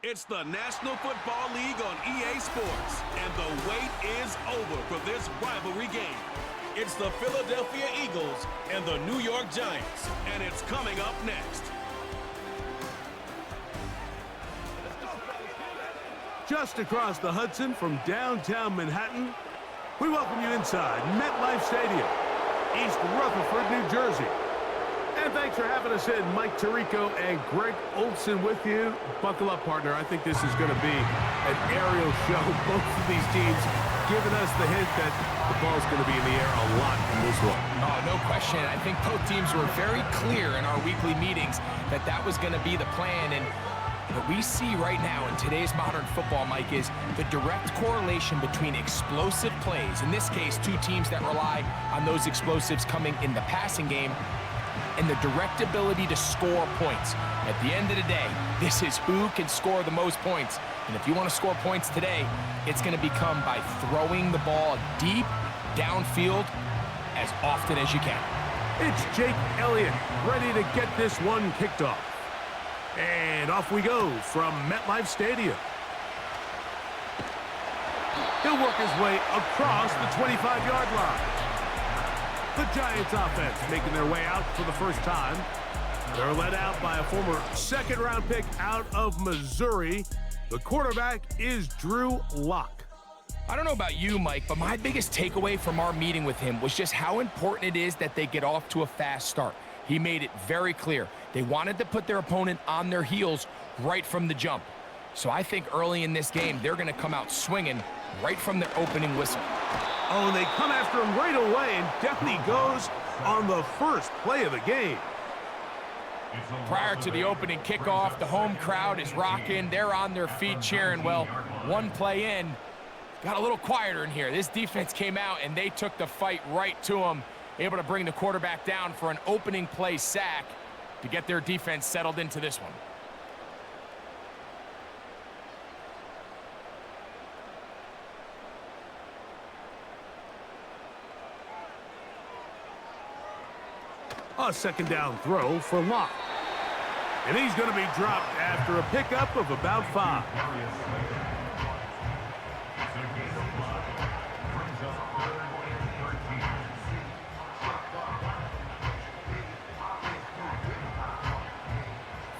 It's the National Football League on EA Sports, and the wait is over for this rivalry game. It's the Philadelphia Eagles and the New York Giants, and it's coming up next. Just across the Hudson from downtown Manhattan, we welcome you inside MetLife Stadium, East Rutherford, New Jersey. And thanks for having us in. Mike Tirico and Greg Olson with you. Buckle up, partner. I think this is going to be an aerial show. Both of these teams giving us the hint that the ball's going to be in the air a lot in this one. Oh, no question. I think both teams were very clear in our weekly meetings that that was going to be the plan. And what we see right now in today's modern football, Mike, is the direct correlation between explosive plays, in this case, two teams that rely on those explosives coming in the passing game, and the direct ability to score points. At the end of the day, this is who can score the most points. And if you want to score points today, it's going to become by throwing the ball deep downfield as often as you can. It's Jake Elliott ready to get this one kicked off. And off we go from MetLife Stadium. He'll work his way across the 25-yard line. The Giants offense making their way out for the first time. They're led out by a former second-round pick out of Missouri. The quarterback is Drew Lock. I don't know about you, Mike, but my biggest takeaway from our meeting with him was just how important it is that they get off to a fast start. He made it very clear. They wanted to put their opponent on their heels right from the jump. So I think early in this game, they're going to come out swinging right from their opening whistle. Oh, and they come after him right away, and down he goes on the first play of the game. Prior to the opening kickoff, the home crowd is rocking. They're on their feet cheering. Well, one play in, got a little quieter in here. This defense came out, and they took the fight right to him, able to bring the quarterback down for an opening play sack to get their defense settled into this one. A second down throw for Locke. And he's going to be dropped after a pickup of about 5.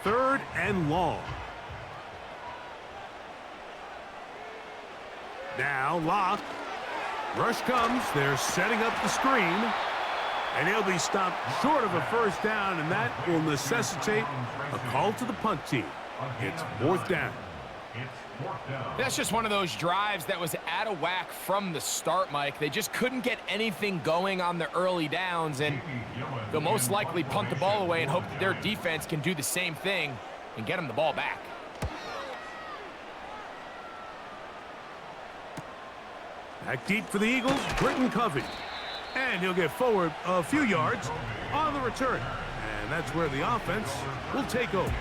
Third and long. Now Locke. Rush comes. They're setting up the screen. And he'll be stopped short of a first down, and that will necessitate a call to the punt team. It's 4th down. That's just one of those drives that was out of whack from the start, Mike. They just couldn't get anything going on the early downs, and they'll most likely punt the ball away and hope that their defense can do the same thing and get them the ball back. Back deep for the Eagles, Britton Covey. And he'll get forward a few yards on the return. And that's where the offense will take over.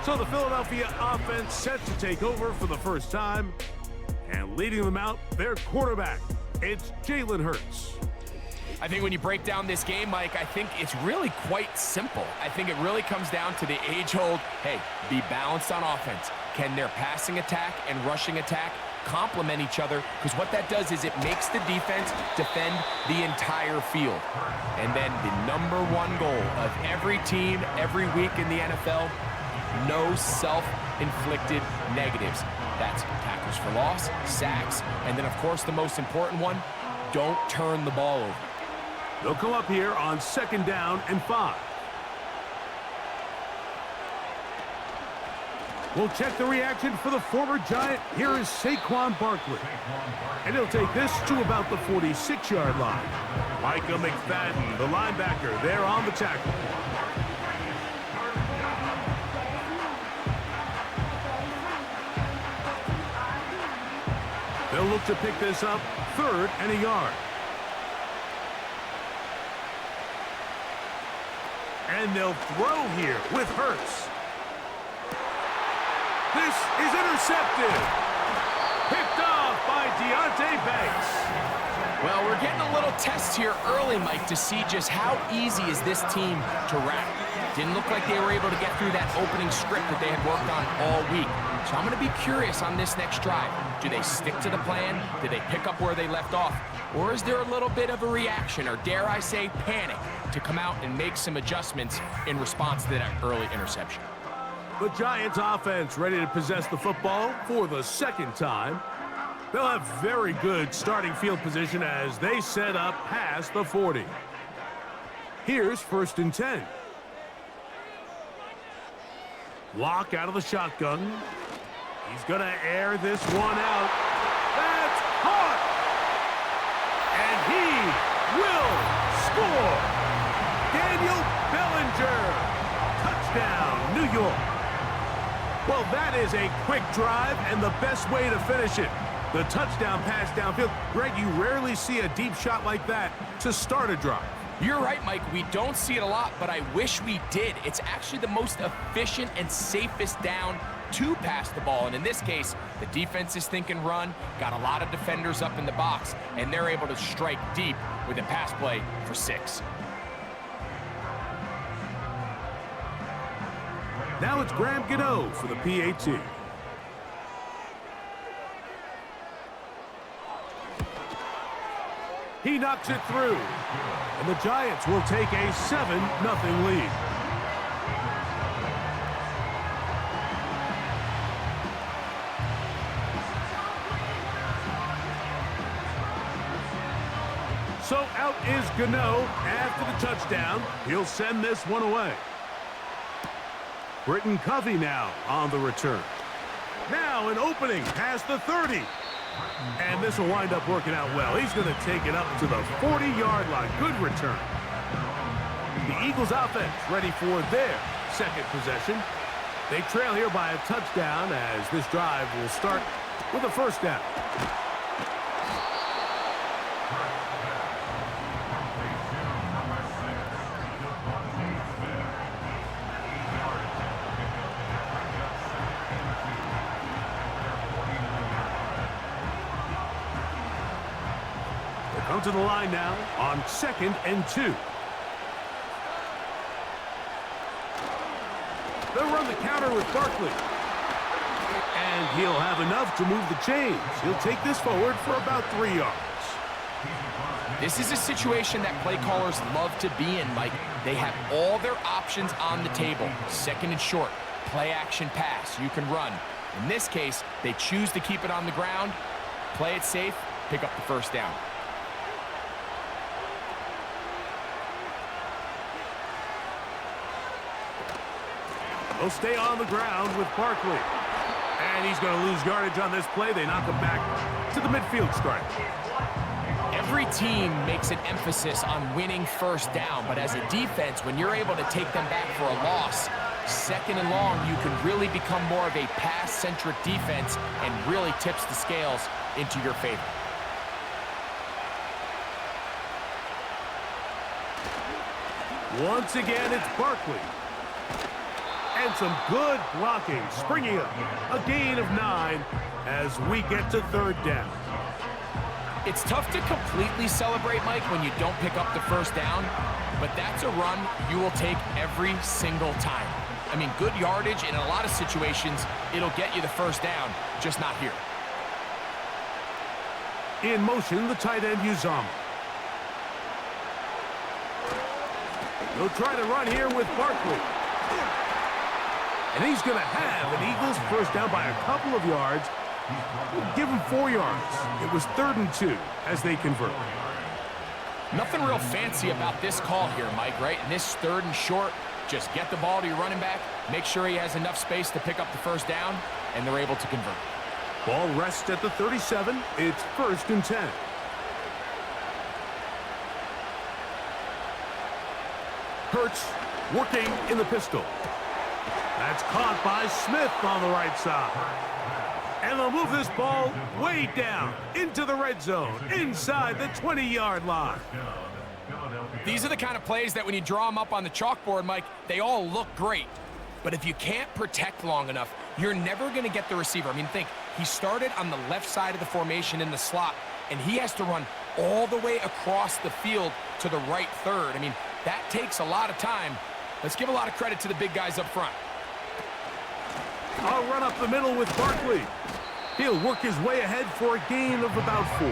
So the Philadelphia offense set to take over for the first time. And leading them out, their quarterback. It's Jalen Hurts. I think when you break down this game, Mike, I think it's really quite simple. I think it really comes down to the age-old, hey, be balanced on offense. Can their passing attack and rushing attack complement each other? Because what that does is it makes the defense defend the entire field. And then the #1 goal of every team every week in the NFL, no self-inflicted negatives. That's tackles for loss, sacks, and then, of course, the most important one, don't turn the ball over. They'll come up here on 2nd down and 5. We'll check the reaction for the former Giant. Here is Saquon Barkley. And he'll take this to about the 46-yard line. Micah McFadden, the linebacker, there on the tackle. They'll look to pick this up, 3rd and a yard. And they'll throw here with Hurts. This is intercepted. Picked off by Deonte Banks. Well, we're getting a little test here early, Mike, to see just how easy is this team to wrap. Didn't look like they were able to get through that opening script that they had worked on all week. So I'm going to be curious on this next drive. Do they stick to the plan? Do they pick up where they left off? Or is there a little bit of a reaction, or dare I say panic, to come out and make some adjustments in response to that early interception? The Giants offense ready to possess the football for the second time. They'll have very good starting field position as they set up past the 40. Here's 1st and 10. Lock out of the shotgun. He's going to air this one out. That's caught! And he will score! Daniel Bellinger! Touchdown, New York! Well, that is a quick drive and the best way to finish it. The touchdown pass downfield. Greg, you rarely see a deep shot like that to start a drive. You're right, Mike. We don't see it a lot, but I wish we did. It's actually the most efficient and safest down to pass the ball. And in this case, the defense is thinking run, got a lot of defenders up in the box, and they're able to strike deep with a pass play for 6. Now it's Graham Gano for the PAT. He knocks it through, and the Giants will take a 7-0 lead. So out is Gano after the touchdown. He'll send this one away. Britton Covey now on the return. Now an opening past the 30. And this will wind up working out well. He's going to take it up to the 40-yard line. Good return. The Eagles offense ready for their second possession. They trail here by a touchdown as this drive will start with a 1st down. Come to the line now on 2nd and 2. They'll run the counter with Barkley. And he'll have enough to move the chains. He'll take this forward for about 3 yards. This is a situation that play callers love to be in, Mike. They have all their options on the table. 2nd and short, play action pass, you can run. In this case, they choose to keep it on the ground, play it safe, pick up the 1st down. They'll stay on the ground with Barkley. And he's going to lose yardage on this play. They knock him back to the midfield stripe. Every team makes an emphasis on winning 1st down, but as a defense, when you're able to take them back for a loss, 2nd and long, you can really become more of a pass-centric defense and really tips the scales into your favor. Once again, it's Barkley. And some good blocking, springing up a gain of 9 as we get to 3rd down. It's tough to completely celebrate, Mike, when you don't pick up the 1st down, but that's a run you will take every single time. I mean, good yardage, in a lot of situations, it'll get you the 1st down, just not here. In motion, the tight end, Uzomah. They'll try to run here with Barkley. And he's going to have an Eagles 1st down by a couple of yards. We'll give him 4 yards. It was 3rd and 2 as they convert. Nothing real fancy about this call here, Mike, right? In this 3rd and short, just get the ball to your running back, make sure he has enough space to pick up the 1st down, and they're able to convert. Ball rests at the 37. It's 1st and 10. Hurts working in the pistol. That's caught by Smith on the right side. And they'll move this ball way down into the red zone, inside the 20-yard line. These are the kind of plays that when you draw them up on the chalkboard, Mike, they all look great. But if you can't protect long enough, you're never going to get the receiver. I mean, think, he started on the left side of the formation in the slot, and he has to run all the way across the field to the right third. I mean, that takes a lot of time. Let's give a lot of credit to the big guys up front. I'll run up the middle with Barkley. He'll work his way ahead for a gain of about 4.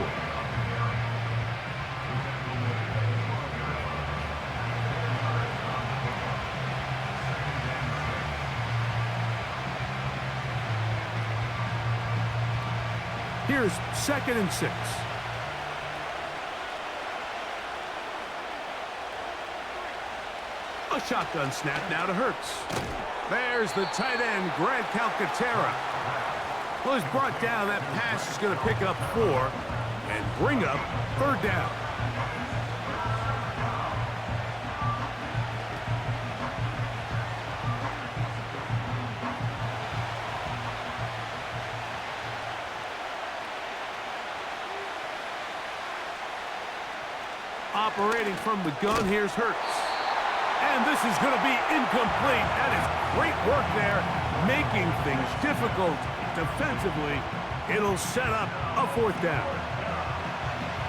Here's 2nd and 6. A shotgun snap now to Hurts. There's the tight end, Grant Calcaterra. Well, he's brought down. That pass is going to pick up 4 and bring up 3rd down. Operating from the gun, here's Hurts. And this is going to be incomplete. That is great work there, making things difficult defensively. It'll set up a 4th down.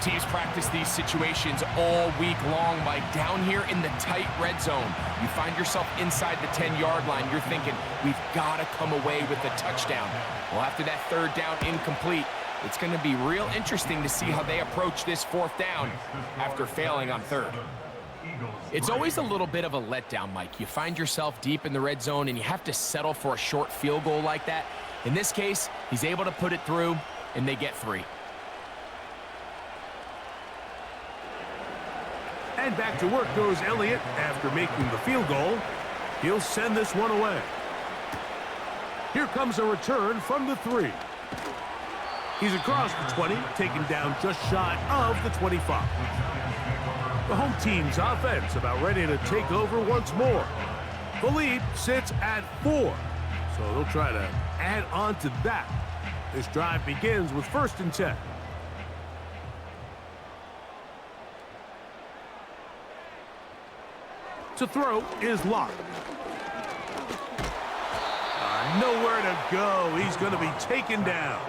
Teams practice these situations all week long, Mike. Down here in the tight red zone, you find yourself inside the 10-yard line. You're thinking, we've got to come away with a touchdown. Well, after that 3rd down incomplete, it's going to be real interesting to see how they approach this 4th down after failing on 3rd. It's always a little bit of a letdown, Mike. You find yourself deep in the red zone and you have to settle for a short field goal like that. In this case, he's able to put it through and they get 3. And back to work goes Elliott after making the field goal. He'll send this one away. Here comes a return from the 3. He's across the 20, taken down just shy of the 25. The home team's offense about ready to take over once more. The lead sits at 4, so they'll try to add on to that. This drive begins with 1st and 10. To throw is Locke. Nowhere to go. He's going to be taken down.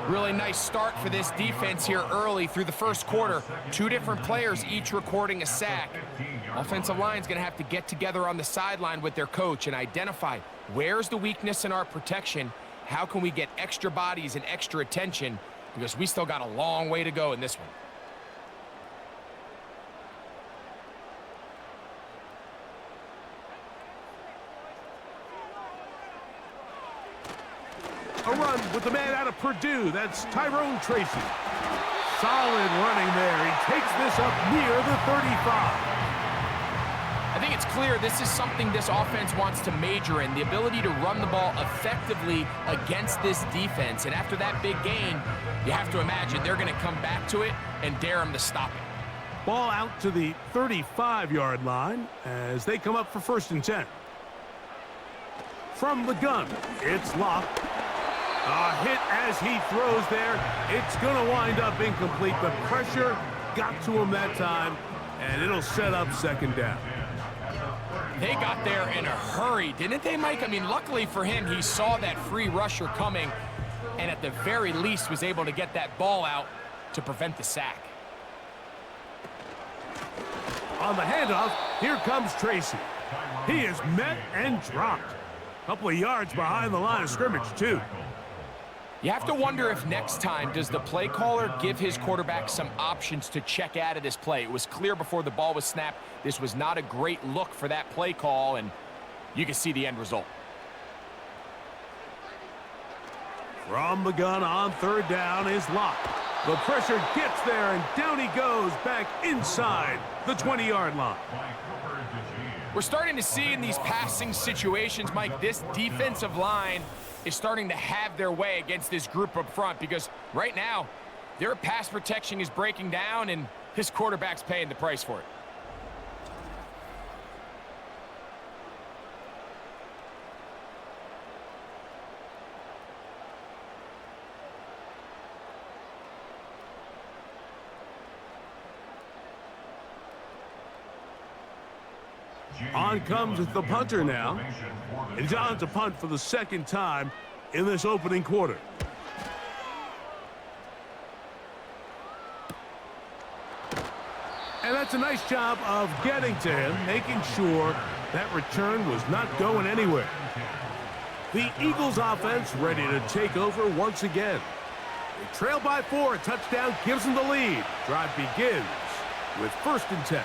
Really nice start for this defense here early through the 1st quarter. 2 different players each recording a sack. Offensive line's going to have to get together on the sideline with their coach and identify where's the weakness in our protection, how can we get extra bodies and extra attention, because we still got a long way to go in this one. A run with the man out of Purdue. That's Tyrone Tracy. Solid running there. He takes this up near the 35. I think it's clear this is something this offense wants to major in, the ability to run the ball effectively against this defense. And after that big gain, you have to imagine they're going to come back to it and dare them to stop it. Ball out to the 35-yard line as they come up for 1st and 10. From the gun, it's Locke. A hit as he throws there. It's going to wind up incomplete. The pressure got to him that time, and it'll set up 2nd down. They got there in a hurry, didn't they, Mike? I mean, luckily for him, he saw that free rusher coming, and at the very least was able to get that ball out to prevent the sack. On the handoff, here comes Tracy. He is met and dropped. A couple of yards behind the line of scrimmage, too. You have to wonder if next time, does the play caller give his quarterback some options to check out of this play? It was clear before the ball was snapped, this was not a great look for that play call, and you can see the end result. From the gun on 3rd down is Locke. The pressure gets there, and down he goes back inside the 20-yard line. We're starting to see in these passing situations, Mike, this defensive line is starting to have their way against this group up front, because right now their pass protection is breaking down and his quarterback's paying the price for it. On comes the punter now. It's on to punt for the 2nd time in this opening quarter. That's a nice job of getting to him, making sure that return was not going anywhere. The Eagles offense ready to take over once again. They trail by 4. A touchdown gives them the lead. Drive begins with 1st and 10.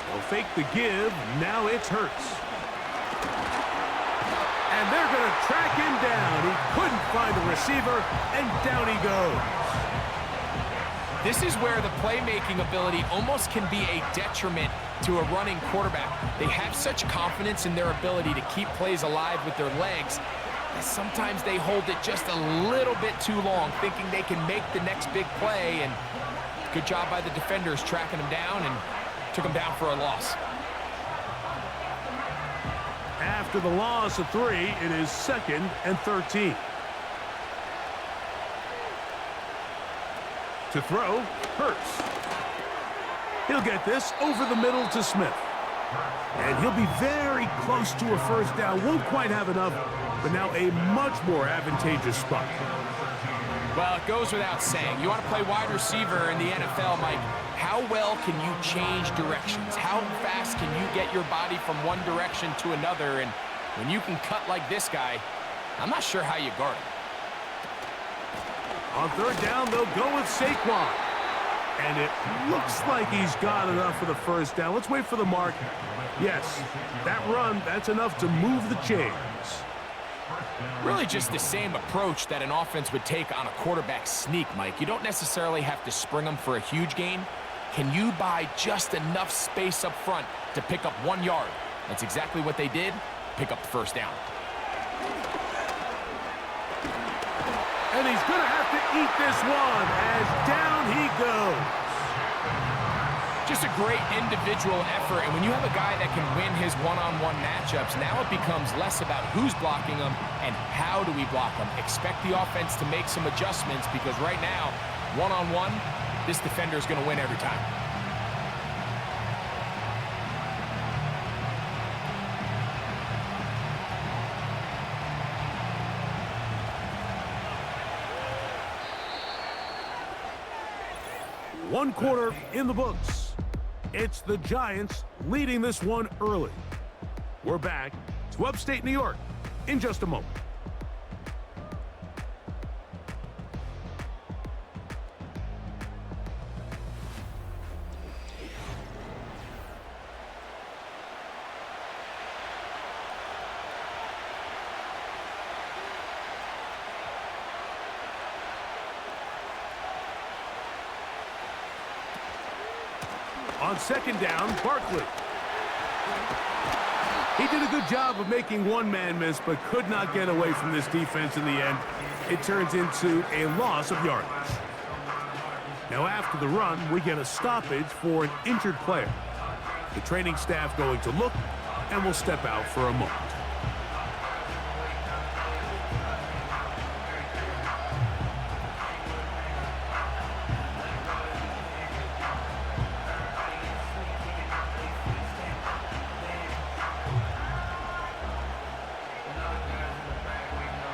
They'll fake the give. Now it's Hurts. And they're going to track him down. He couldn't find the receiver, and down he goes. This is where the playmaking ability almost can be a detriment to a running quarterback. They have such confidence in their ability to keep plays alive with their legs that sometimes they hold it just a little bit too long, thinking they can make the next big play. And good job by the defenders tracking him down and took him down for a loss. After the loss of 3, it is 2nd and 13. To throw, Hurts. He'll get this over the middle to Smith. And he'll be very close to a 1st down. Won't quite have enough, but now a much more advantageous spot. Well, it goes without saying. You want to play wide receiver in the NFL, Mike. How well can you change directions? How fast can you get your body from one direction to another? And when you can cut like this guy, I'm not sure how you guard him. On 3rd down, they'll go with Saquon. And it looks like he's got enough for the 1st down. Let's wait for the mark. Yes, that run, that's enough to move the chains. Really just the same approach that an offense would take on a quarterback sneak, Mike. You don't necessarily have to spring them for a huge gain. Can you buy just enough space up front to pick up 1 yard? That's exactly what they did. Pick up the 1st down. And he's going to have to eat this one as down he goes. Just a great individual effort, and when you have a guy that can win his one-on-one matchups, now it becomes less about who's blocking him and how do we block him. Expect the offense to make some adjustments because right now, one-on-one, this defender is going to win every time. One quarter in the books. It's the Giants leading this one early. We're back to upstate New York in just a moment. On 2nd down, Barkley. He did a good job of making one man miss, but could not get away from this defense in the end. It turns into a loss of yardage. Now after the run, we get a stoppage for an injured player. The training staff going to look and will step out for a moment.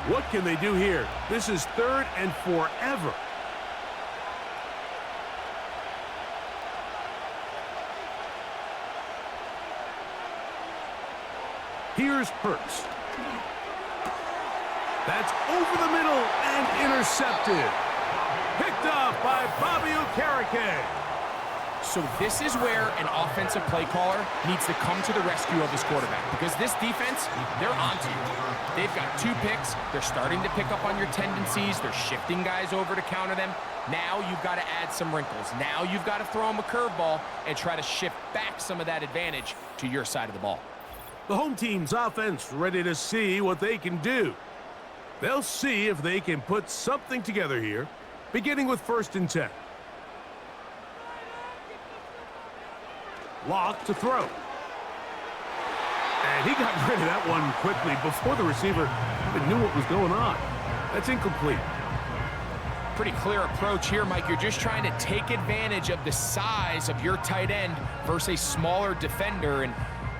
What can they do here? This is 3rd and forever. Here's Hurts. That's over the middle and intercepted. Picked off by Bobby Okereke. So this is where an offensive play caller needs to come to the rescue of his quarterback because this defense, they're onto you. They've got 2 picks. They're starting to pick up on your tendencies. They're shifting guys over to counter them. Now you've got to add some wrinkles. Now you've got to throw them a curveball and try to shift back some of that advantage to your side of the ball. The home team's offense ready to see what they can do. They'll see if they can put something together here, beginning with 1st and 10. Lock to throw. And he got rid of that one quickly before the receiver even knew what was going on. That's incomplete. Pretty clear approach here, Mike. You're just trying to take advantage of the size of your tight end versus a smaller defender, and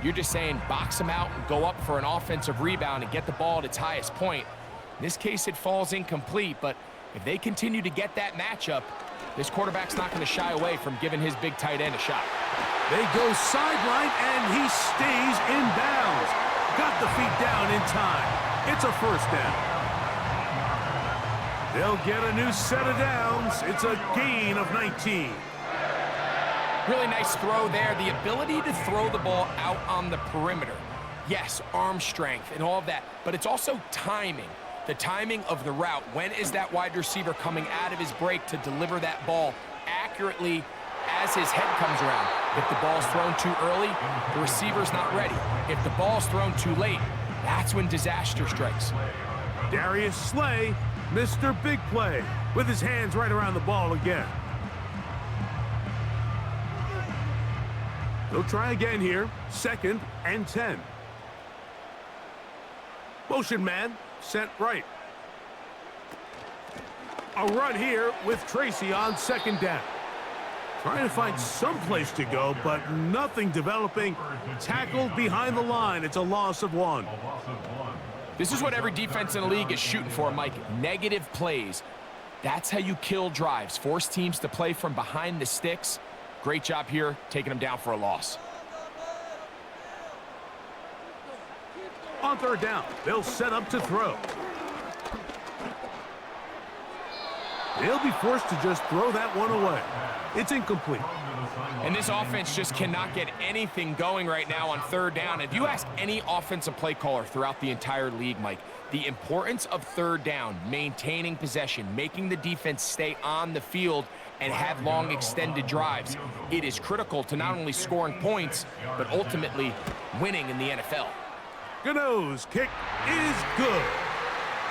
you're just saying box him out and go up for an offensive rebound and get the ball at its highest point. In this case, it falls incomplete, but If they continue to get that matchup, this quarterback's not going to shy away from giving his big tight end a shot. They go sideline, and he stays in bounds. Got the feet down in time. It's a first down. They'll get a new set of downs. It's a gain of 19. Really nice throw there. The ability to throw the ball out on the perimeter. Yes, arm strength and all of that, but it's also timing. The timing of the route. When is that wide receiver coming out of his break to deliver that ball accurately as his head comes around? If the ball's thrown too early, the receiver's not ready. If the ball's thrown too late, that's when disaster strikes. Darius Slay, Mr. Big Play, with his hands right around the ball again. They'll try again here. 2nd and 10. Motion man, sent right. A run here with Tracy on 2nd down. Trying to find some place to go, but nothing developing. Tackled behind the line. It's a loss of 1. This is what every defense in the league is shooting for, Mike. Negative plays. That's how you kill drives. Force teams to play from behind the sticks. Great job here, taking them down for a loss. On 3rd down, they'll set up to throw. They'll be forced to just throw that one away. It's incomplete. And this offense just cannot get anything going right now on 3rd down. If you ask any offensive play caller throughout the entire league, Mike, the importance of 3rd down, maintaining possession, making the defense stay on the field and have long extended drives, it is critical to not only scoring points, but ultimately winning in the NFL. Gano's kick is good.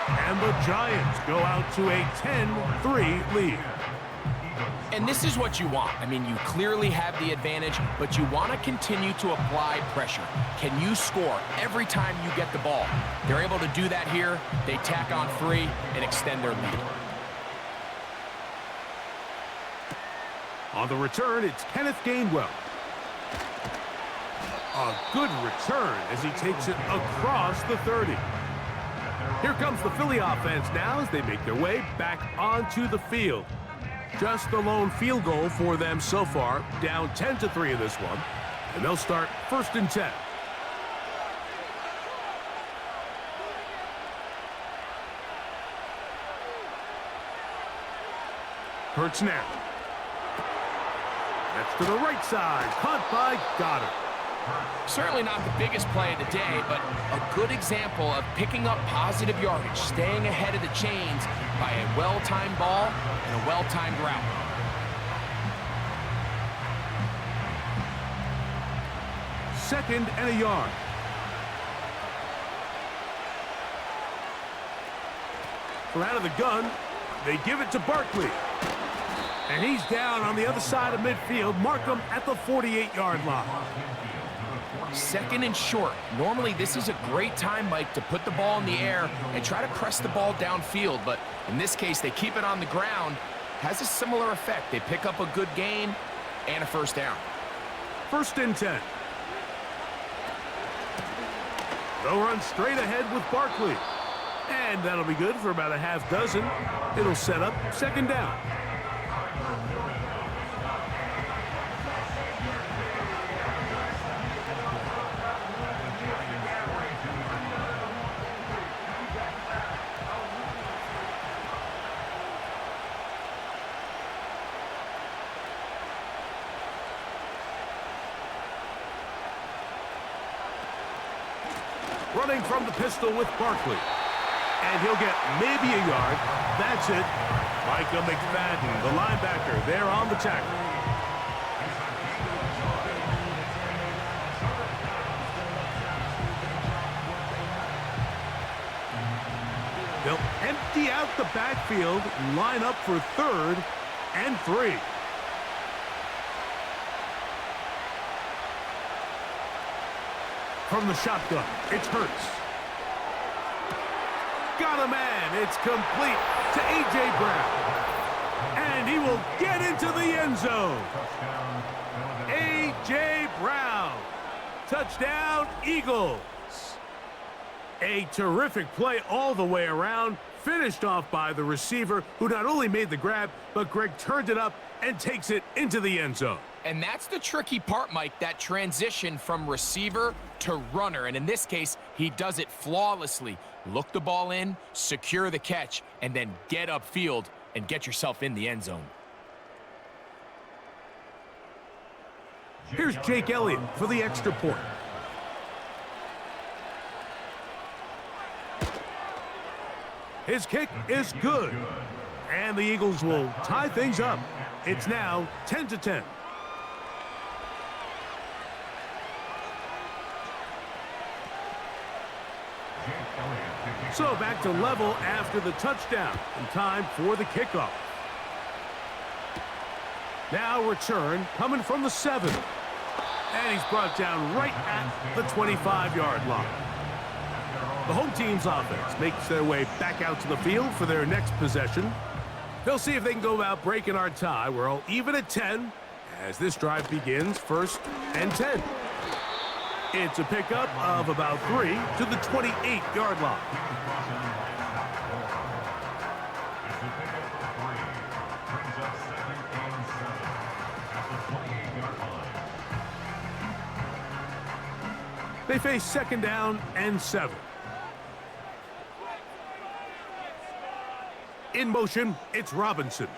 And the Giants go out to a 10-3 lead. And this is what you want. I mean, you clearly have the advantage, but you want to continue to apply pressure. Can you score every time you get the ball? They're able to do that here. They tack on 3 and extend their lead. On the return, it's Kenneth Gainwell. A good return as he takes it across the 30. Here comes the Philly offense now as they make their way back onto the field. Just the lone field goal for them so far, down 10-3 in this one. And they'll start 1st and 10. Hurts now. That's to the right side, caught by Goddard. Certainly not the biggest play of the day, but a good example of picking up positive yardage, staying ahead of the chains by a well-timed ball and a well-timed route. Second and a yard. From out of the gun, they give it to Barkley. And he's down on the other side of midfield. Mark him at the 48-yard line. 2nd and short. Normally, this is a great time, Mike, to put the ball in the air and try to press the ball downfield. But in this case, they keep it on the ground. Has a similar effect. They pick up a good gain and a 1st down. 1st and 10. They'll run straight ahead with Barkley. And that'll be good for about a half dozen. It'll set up 2nd down. Running from the pistol with Barkley. And he'll get maybe a yard. That's it. Micah McFadden, the linebacker, there on the tackle. They'll empty out the backfield, line up for 3rd and 3. From the shotgun, it's Hurts. Got a man. It's complete to A.J. Brown. And he will get into the end zone. A.J. Brown. Touchdown, Eagles. A terrific play all the way around, finished off by the receiver, who not only made the grab, but Greg turned it up and takes it into the end zone. And that's the tricky part, Mike, that transition from receiver to runner. And in this case, he does it flawlessly. Look the ball in, secure the catch, and then get upfield and get yourself in the end zone. Here's Jake Elliott for the extra point. His kick is good. And the Eagles will tie things up. It's now 10-10. So back to level after the touchdown, and time for the kickoff. Now return coming from the 7. And he's brought down right at the 25-yard line. The home team's offense makes their way back out to the field for their next possession. They'll see if they can go about breaking our tie. We're all even at 10 as this drive begins, 1st and 10. It's a pickup of about 3 to the 28-yard line. They face 2nd down and 7. In motion, it's Robinson.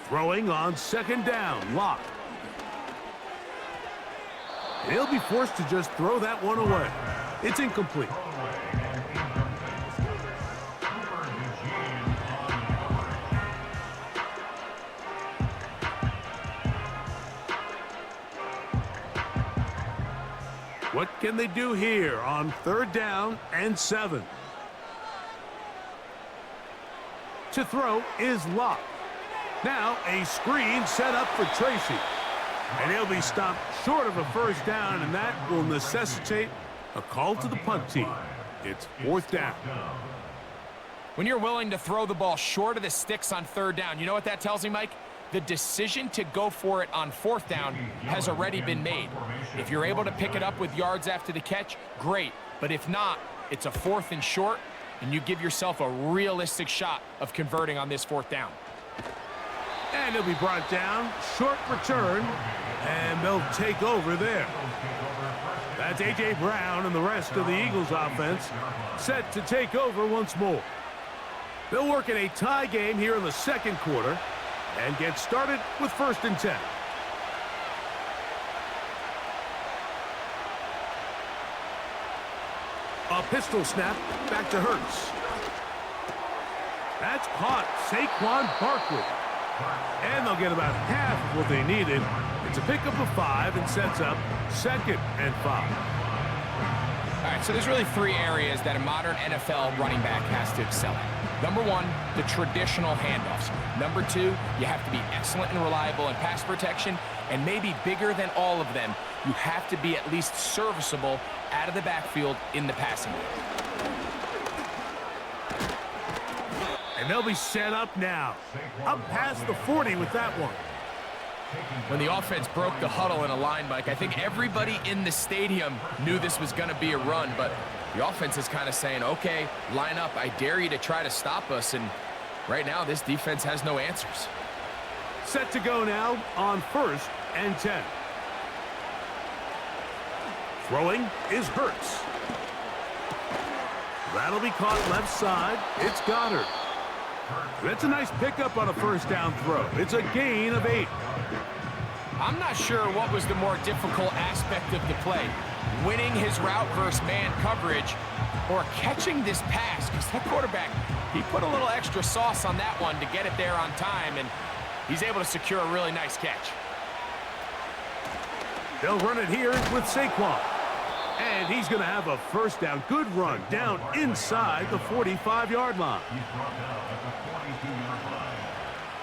Throwing on 2nd down, Locke. He'll be forced to just throw that one away. It's incomplete. What can they do here on 3rd down and 7? To throw is Locke. Now a screen set up for Tracy. And he'll be stopped short of a 1st down, and that will necessitate a call to the punt team. It's 4th down. When you're willing to throw the ball short of the sticks on 3rd down, you know what that tells me, Mike? The decision to go for it on 4th down has already been made. If you're able to pick it up with yards after the catch, great. But if not, it's a 4th and short, and you give yourself a realistic shot of converting on this 4th down. And he'll be brought down, short return, and they'll take over there. That's A.J. Brown and the rest of the Eagles offense set to take over once more. They'll work in a tie game here in the 2nd quarter and get started with 1st and 10. A pistol snap back to Hurts. That's caught. Saquon Barkley. And they'll get about half of what they needed. It's a pickup of 5 and sets up 2nd and 5. All right, so there's really 3 areas that a modern NFL running back has to excel at. Number 1, the traditional handoffs. Number 2, you have to be excellent and reliable in pass protection. And maybe bigger than all of them, you have to be at least serviceable out of the backfield in the passing game. And they'll be set up now. Up past the 40 with that one. When the offense broke the huddle in a line, Mike, I think everybody in the stadium knew this was going to be a run, but the offense is kind of saying, okay, line up. I dare you to try to stop us, and right now this defense has no answers. Set to go now on 1st and 10. Throwing is Hurts. That'll be caught left side. It's Goddard. That's a nice pickup on a 1st down throw. It's a gain of 8. I'm not sure what was the more difficult aspect of the play, winning his route versus man coverage or catching this pass, because that quarterback, he put a little extra sauce on that one to get it there on time, and he's able to secure a really nice catch. They'll run it here with Saquon. And he's going to have a 1st down. Good run down inside the 45-yard line. He's brought down at the 42-yard line.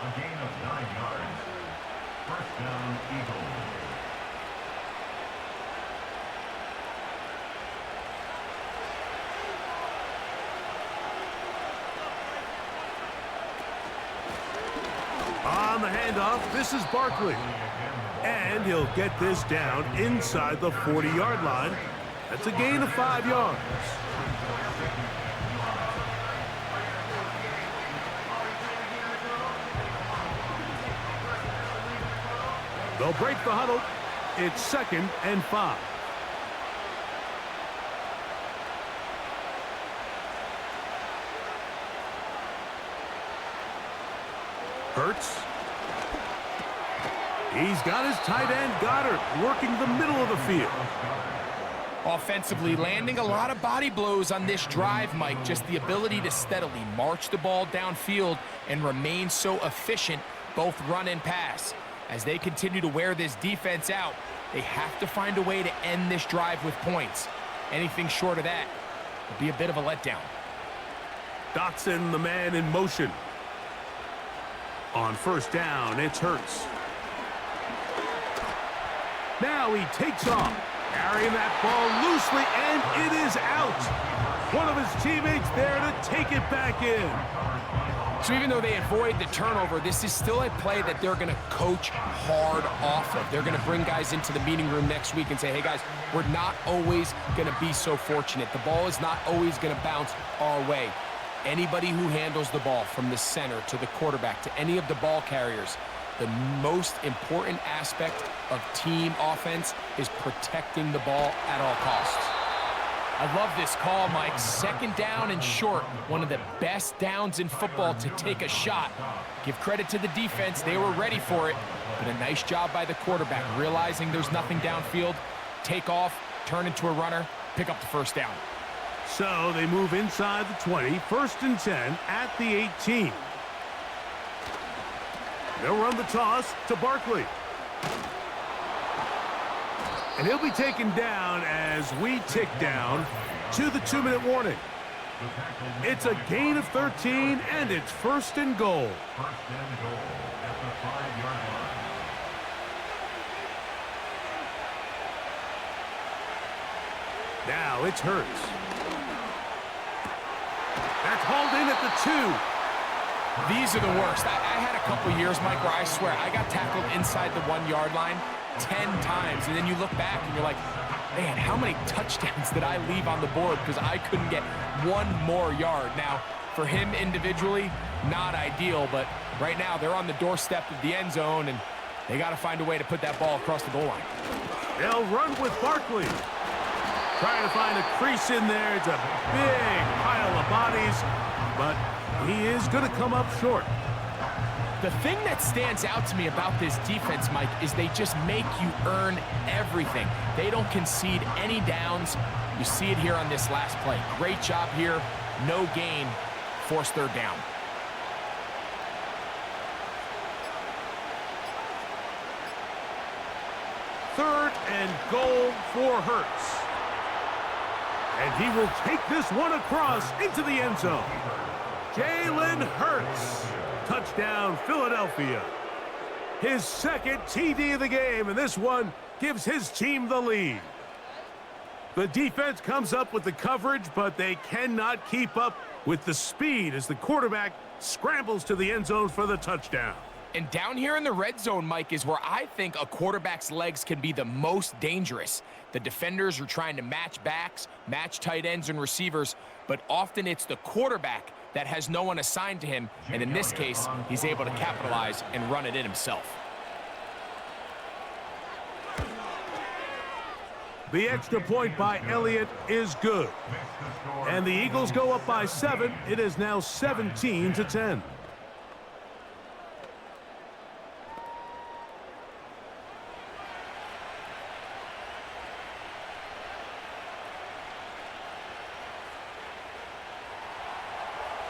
A gain of 9 yards. 1st down, Eagles. On the handoff, this is Barkley. And he'll get this down inside the 40-yard line. That's a gain of 5 yards. They'll break the huddle. It's 2nd and 5. Hurts. He's got his tight end, Goddard, working the middle of the field. Offensively, landing a lot of body blows on this drive, Mike. Just the ability to steadily march the ball downfield and remain so efficient, both run and pass. As they continue to wear this defense out, they have to find a way to end this drive with points. Anything short of that would be a bit of a letdown. Dotson, the man in motion. On 1st down, it's Hurts. Now he takes off, carrying that ball loosely, and it is out. One of his teammates there to take it back in. So even though they avoid the turnover, this is still a play that they're going to coach hard off of. They're going to bring guys into the meeting room next week and say, hey, guys, we're not always going to be so fortunate. The ball is not always going to bounce our way. Anybody who handles the ball from the center to the quarterback to any of the ball carriers, the most important aspect of team offense is protecting the ball at all costs. I love this call, Mike. 2nd down and short. One of the best downs in football to take a shot. Give credit to the defense. They were ready for it. But a nice job by the quarterback, realizing there's nothing downfield. Take off, turn into a runner, pick up the 1st down. So they move inside the 20, 1st and 10 at the 18. They'll run the toss to Barkley. And he'll be taken down as we tick down to the 2-minute warning. It's a gain of 13, and it's 1st and goal. 1st and goal at the 5-yard line. Now it's Hurts. That's hauled in at the 2. These are the worst. I had a couple years, Mike, where I swear I got tackled inside the 1-yard line 10 times, and then you look back and you're like, man, how many touchdowns did I leave on the board because I couldn't get one more yard? Now, for him individually, not ideal, but right now they're on the doorstep of the end zone, and they got to find a way to put that ball across the goal line. They'll run with Barkley. Trying to find a crease in there. It's a big pile of bodies, but he is going to come up short. The thing that stands out to me about this defense, Mike, is they just make you earn everything. They don't concede any downs. You see it here on this last play. Great job here. No gain. Forced 3rd down. Third and goal for Hurts. And he will take this one across into the end zone. Jalen Hurts. Touchdown, Philadelphia. His 2nd TD of the game, and this one gives his team the lead. The defense comes up with the coverage, but they cannot keep up with the speed as the quarterback scrambles to the end zone for the touchdown. And down here in the red zone, Mike, is where I think a quarterback's legs can be the most dangerous. The defenders are trying to match backs, match tight ends and receivers, but often it's the quarterback that has no one assigned to him, and in this case, he's able to capitalize and run it in himself. The extra point by Elliott is good. And the Eagles go up by 7. It is now 17-10.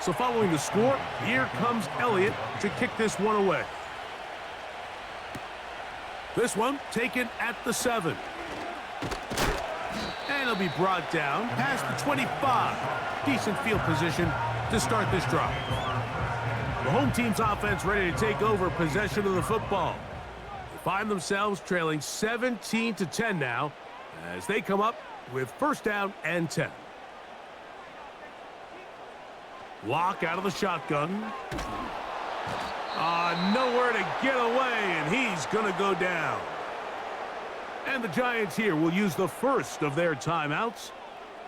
So following the score, here comes Elliott to kick this one away. This one taken at the 7. And he'll be brought down past the 25. Decent field position to start this drive. The home team's offense ready to take over possession of the football. They find themselves trailing 17-10 now as they come up with 1st down and 10. Lock out of the shotgun. Nowhere to get away, and he's going to go down. And the Giants here will use the first of their timeouts,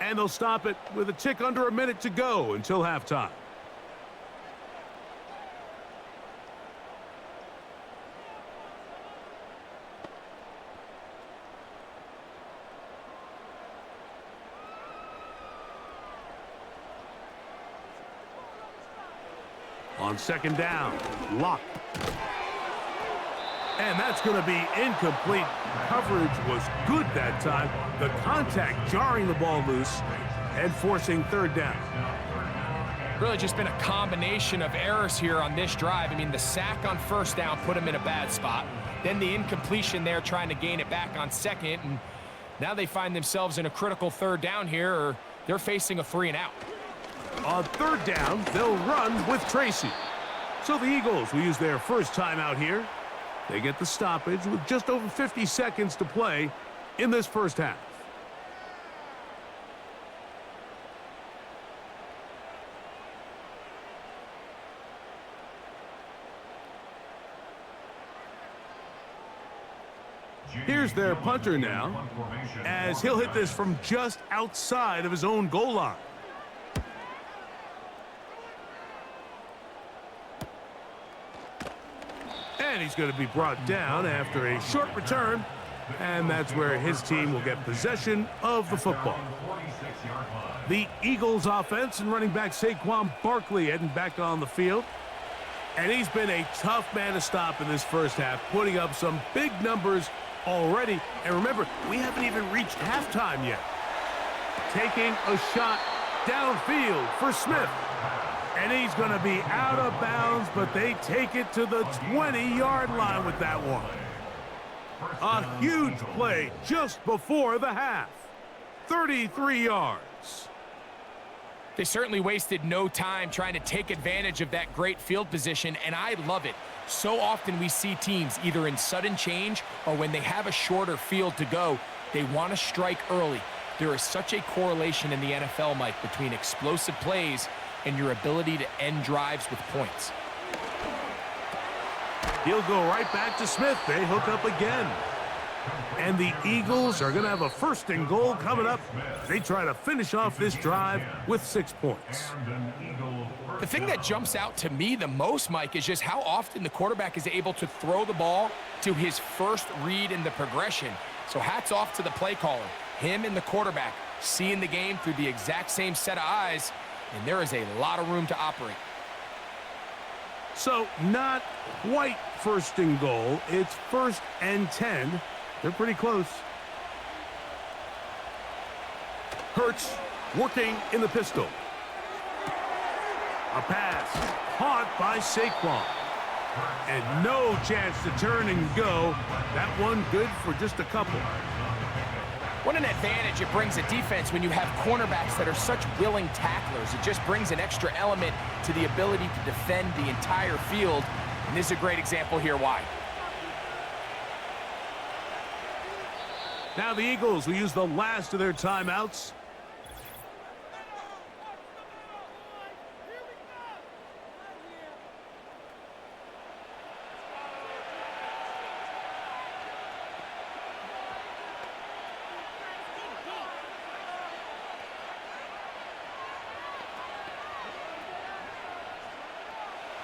and they'll stop it with a tick under a minute to go until halftime. On second down, Lock. And that's going to be incomplete. Coverage was good that time. The contact jarring the ball loose and forcing third down. Really just been a combination of errors here on this drive. I mean, the sack on first down put him in a bad spot. Then the incompletion there trying to gain it back on second. And now they find themselves in a critical third down here, or they're facing a 3-and-out. On third down, they'll run with Tracy. So the Eagles will use their first timeout here. They get the stoppage with just over 50 seconds to play in this first half. Here's their punter now, as he'll hit this from just outside of his own goal line. And he's going to be brought down after a short return, and that's where his team will get possession of the football. The Eagles offense and running back Saquon Barkley heading back on the field. And he's been a tough man to stop in this first half, putting up some big numbers already. And remember, we haven't even reached halftime yet. Taking a shot downfield for Smith. And he's going to be out of bounds, but they take it to the 20-yard line with that one. A huge play just before the half. 33 yards. They certainly wasted no time trying to take advantage of that great field position, and I love it. So often we see teams either in sudden change or when they have a shorter field to go, they want to strike early. There is such a correlation in the NFL, Mike, between explosive plays and your ability to end drives with points. He'll go right back to Smith. They hook up again. And the Eagles are going to have a first and goal coming up. They try to finish off this drive with 6 points. The thing that jumps out to me the most, Mike, is just how often the quarterback is able to throw the ball to his first read in the progression. So hats off to the play caller. Him and the quarterback seeing the game through the exact same set of eyes, and there is a lot of room to operate. So not quite first and goal. It's 1st and 10. They're pretty close. Hurts working in the pistol. A pass caught by Saquon. And no chance to turn and go. That one good for just a couple. What an advantage it brings a defense when you have cornerbacks that are such willing tacklers. It just brings an extra element to the ability to defend the entire field. And this is a great example here why. Now the Eagles will use the last of their timeouts.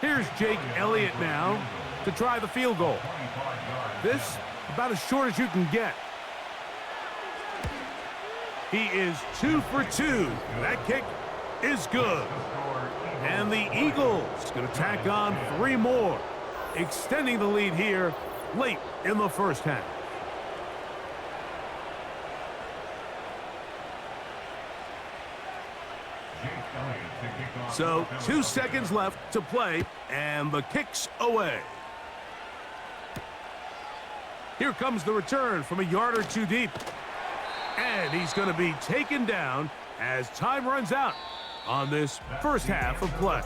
Here's Jake Elliott now to try the field goal. This about as short as you can get. He is 2 for 2. That kick is good. And the Eagles going to tack on 3 more, extending the lead here late in the first half. So 2 seconds left to play, and the kick's away. Here comes the return from a yard or 2 deep. And he's going to be taken down as time runs out on this first half of play.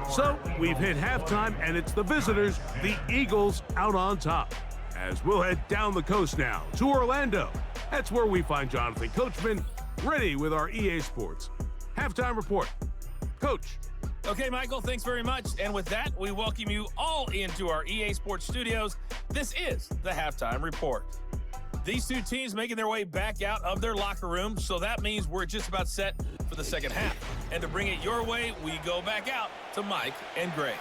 So we've hit halftime, and it's the visitors, the Eagles, out on top. As we'll head down the coast now to Orlando. That's where we find Jonathan Coachman ready with our EA Sports halftime report. Coach. Okay, Michael, thanks very much. And with that, we welcome you all into our EA Sports studios. This is the Halftime Report. These two teams making their way back out of their locker room, so that means we're just about set for the second half. And to bring it your way, we go back out to Mike and Greg.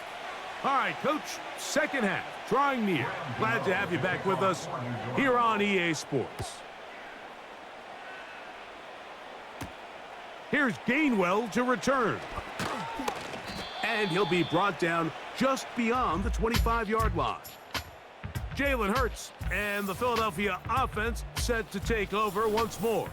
All right, Coach, second half, drawing near. Glad to have you back with us here on EA Sports. Here's Gainwell to return. And he'll be brought down just beyond the 25-yard line. Jalen Hurts and the Philadelphia offense set to take over once more.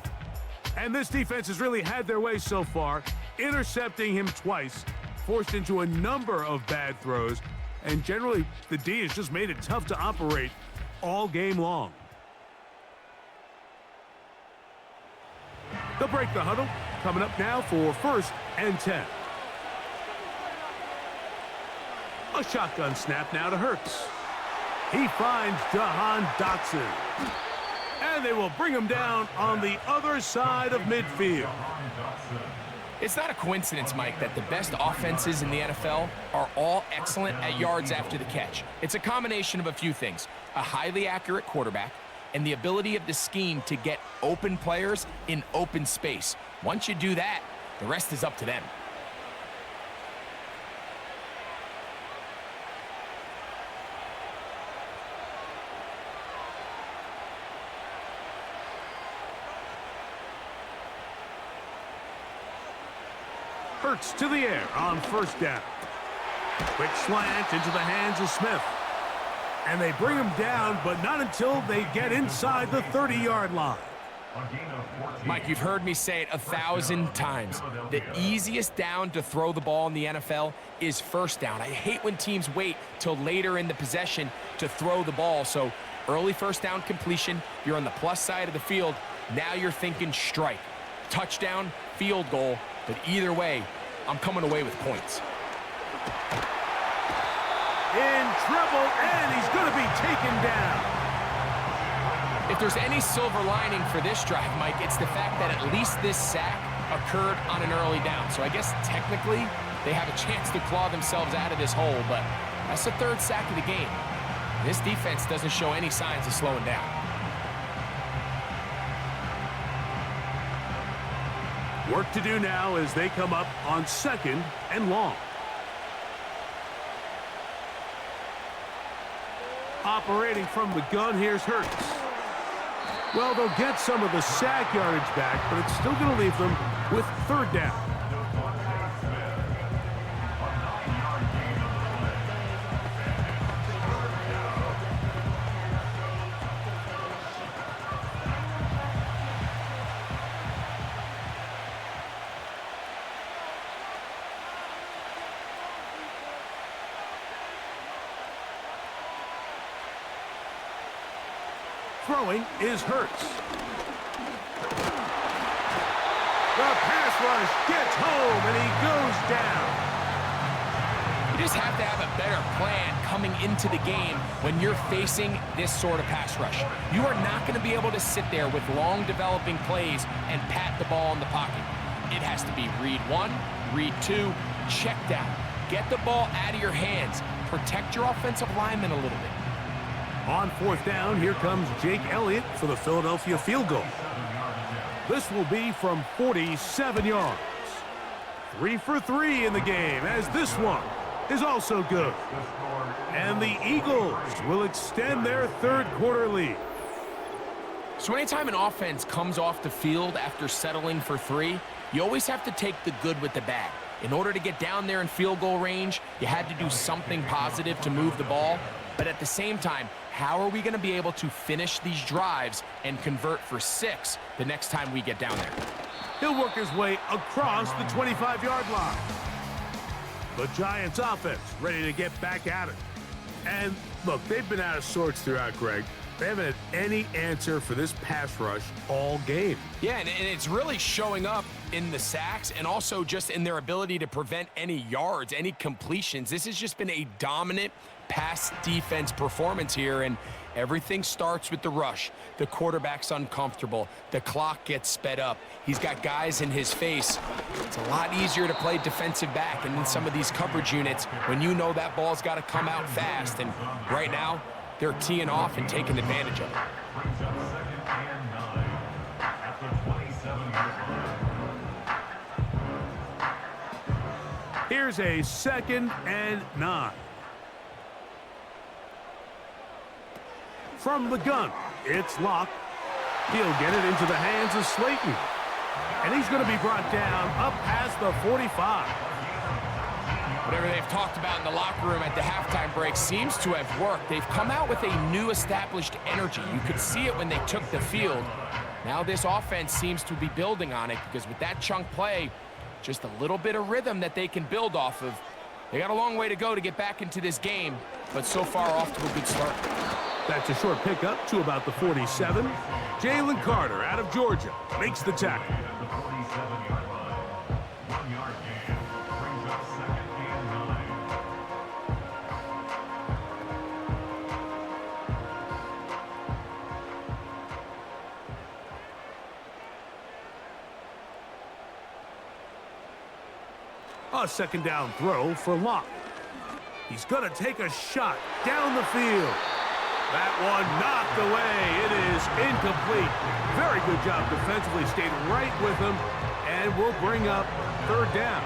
And this defense has really had their way so far, intercepting him twice, forced into a number of bad throws, and generally the D has just made it tough to operate all game long. They'll break the huddle, coming up now for 1st and 10. A shotgun snap now to Hurts. He finds Jahan Dotson. And they will bring him down on the other side of midfield. It's not a coincidence, Mike, that the best offenses in the NFL are all excellent at yards after the catch. It's a combination of a few things: a highly accurate quarterback and the ability of the scheme to get open players in open space. Once you do that, the rest is up to them. Hurts to the air on 1st down. Quick slant into the hands of Smith. And they bring him down, but not until they get inside the 30-yard line. Mike, you've heard me say it 1,000 times. The easiest down to throw the ball in the NFL is 1st down. I hate when teams wait till later in the possession to throw the ball. So early 1st down completion, you're on the plus side of the field. Now you're thinking strike, touchdown, field goal. But either way, I'm coming away with points. In trouble, and he's going to be taken down. If there's any silver lining for this drive, Mike, it's the fact that at least this sack occurred on an early down. So I guess technically they have a chance to claw themselves out of this hole, but that's the 3rd sack of the game. This defense doesn't show any signs of slowing down. Work to do now as they come up on 2nd and long. Operating from the gun, here's Hurts. Well, they'll get some of the sack yardage back, but it's still going to leave them with 3rd down. Throwing is Hurts. The pass rush gets home, and he goes down. You just have to have a better plan coming into the game when you're facing this sort of pass rush. You are not going to be able to sit there with long developing plays and pat the ball in the pocket. It has to be read 1, read 2, check down. Get the ball out of your hands. Protect your offensive linemen a little bit. On 4th down, here comes Jake Elliott for the Philadelphia field goal. This will be from 47 yards. 3 for 3 in the game, as this one is also good. And the Eagles will extend their 3rd quarter lead. So anytime an offense comes off the field after settling for 3, you always have to take the good with the bad. In order to get down there in field goal range, you had to do something positive to move the ball. But at the same time, how are we going to be able to finish these drives and convert for 6 the next time we get down there? He'll work his way across the 25-yard line. The Giants offense ready to get back at it. And look, they've been out of sorts throughout, Greg. They haven't had any answer for this pass rush all game. Yeah, and it's really showing up in the sacks and also just in their ability to prevent any yards, any completions. This has just been a dominant pass defense performance here, and Everything starts with the rush. The quarterback's uncomfortable. The clock gets sped up. He's got guys in his face. It's a lot easier to play defensive back and in some of these coverage units when you know that ball's got to come out fast. And right now, they're teeing off and taking advantage of it. Brings up 2nd and 9 at the 27-yard line. Here's a 2nd and 9. From the gun, it's Locke. He'll get it into the hands of Slayton. And he's going to be brought down up past the 45. Whatever they've talked about in the locker room at the halftime break seems to have worked. They've come out with a new established energy. You could see it when they took the field. Now this offense seems to be building on it because with that chunk play, just a little bit of rhythm that they can build off of. They got a long way to go to get back into this game, but so far off to a good start. That's a short pickup to about the 47. Jalen Carter out of Georgia makes the tackle. At the 47-yard line. 1-yard gain. Brings up 2nd and 9. A 2nd down throw for Locke. He's going to take a shot down the field. That one knocked away. It is incomplete. Very good job defensively. Stayed right with him, and we'll bring up 3rd down.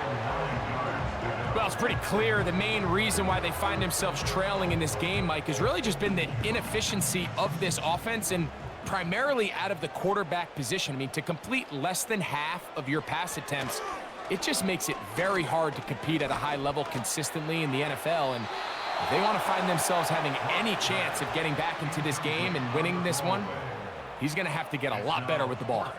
Well, it's pretty clear the main reason why they find themselves trailing in this game, Mike, has really just been the inefficiency of this offense and primarily out of the quarterback position. I mean, to complete less than half of your pass attempts, it just makes it very hard to compete at a high level consistently in the NFL. And if they want to find themselves having any chance of getting back into this game and winning this one, he's going to have to get a lot better with the ball.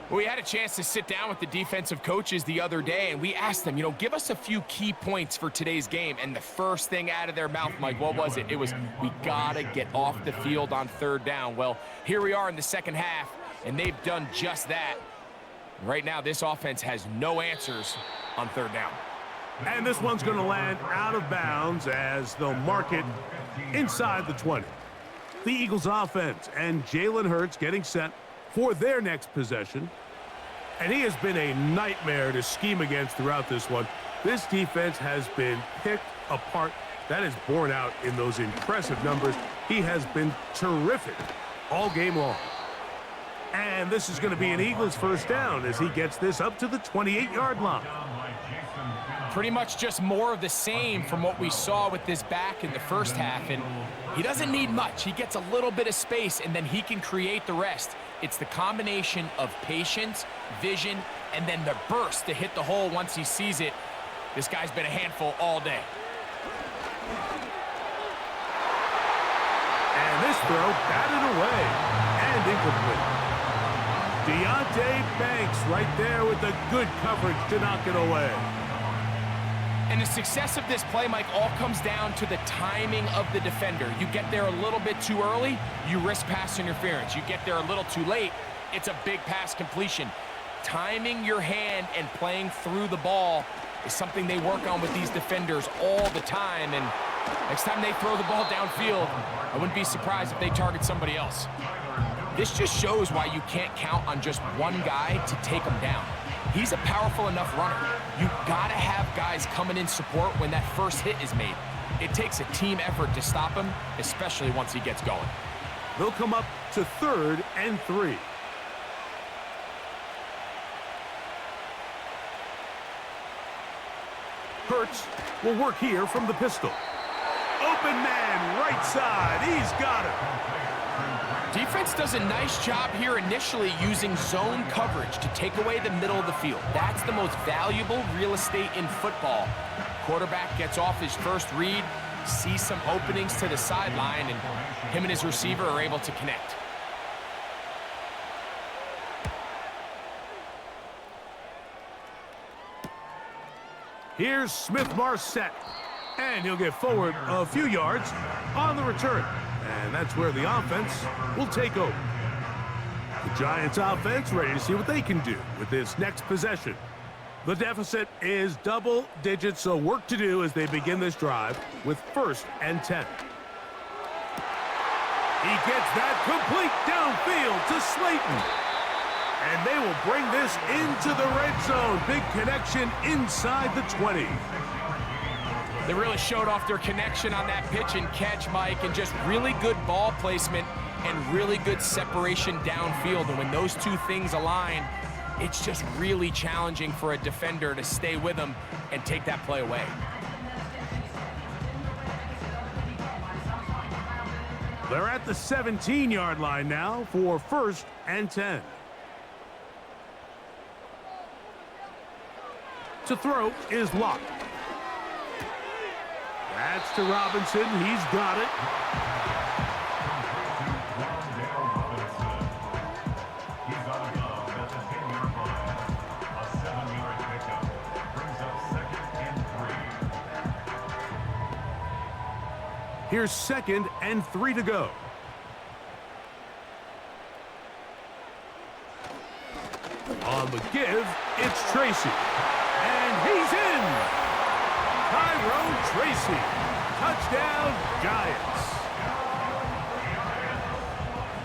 Well, we had a chance to sit down with the defensive coaches the other day, and we asked them, give us a few key points for today's game. And the first thing out of their mouth, Mike, what was it? It was, we got to get off the field on 3rd down. Well, here we are in the second half, and they've done just that. Right now, this offense has no answers on 3rd down. And this one's going to land out of bounds as they'll mark it inside the 20. The Eagles offense and Jalen Hurts getting set for their next possession. And he has been a nightmare to scheme against throughout this one. This defense has been picked apart. That is borne out in those impressive numbers. He has been terrific all game long. And this is going to be an Eagles 1st down as he gets this up to the 28-yard line. Pretty much just more of the same from what we saw with this back in the first half. And he doesn't need much. He gets a little bit of space, and then he can create the rest. It's the combination of patience, vision, and then the burst to hit the hole once he sees it. This guy's been a handful all day. And this throw batted away and incomplete. Deontay Banks right there with the good coverage to knock it away. And the success of this play, Mike, all comes down to the timing of the defender. You get there a little bit too early, you risk pass interference. You get there a little too late, it's a big pass completion. Timing your hand and playing through the ball is something they work on with these defenders all the time. And next time they throw the ball downfield, I wouldn't be surprised if they target somebody else. This just shows why you can't count on just one guy to take him down. He's a powerful enough runner. You gotta have guys coming in support when that first hit is made. It takes a team effort to stop him, especially once he gets going. They'll come up to 3rd and 3. Hurts will work here from the pistol. Open man, right side. He's got it. Defense does a nice job here initially using zone coverage to take away the middle of the field. That's the most valuable real estate in football. Quarterback gets off his first read, sees some openings to the sideline, and him and his receiver are able to connect. Here's Smith-Marset, and he'll get forward a few yards on the return. And that's where the offense will take over. The Giants offense ready to see what they can do with this next possession. The deficit is double digits, so work to do as they begin this drive with 1st and 10. He gets that complete downfield to Slayton. And they will bring this into the red zone. Big connection inside the 20. They really showed off their connection on that pitch and catch, Mike, and just really good ball placement and really good separation downfield. And when those two things align, it's just really challenging for a defender to stay with them and take that play away. They're at the 17-yard line now for 1st and 10. To throw is Locke. That's to Robinson. He's got it. He's out of bounds at the 10-yard line. A 7-yard pickup brings up 2nd and 3. Here's 2nd and 3 to go. On the give, it's Tracy. And he's in! Tyrone Tracy. Touchdown, Giants.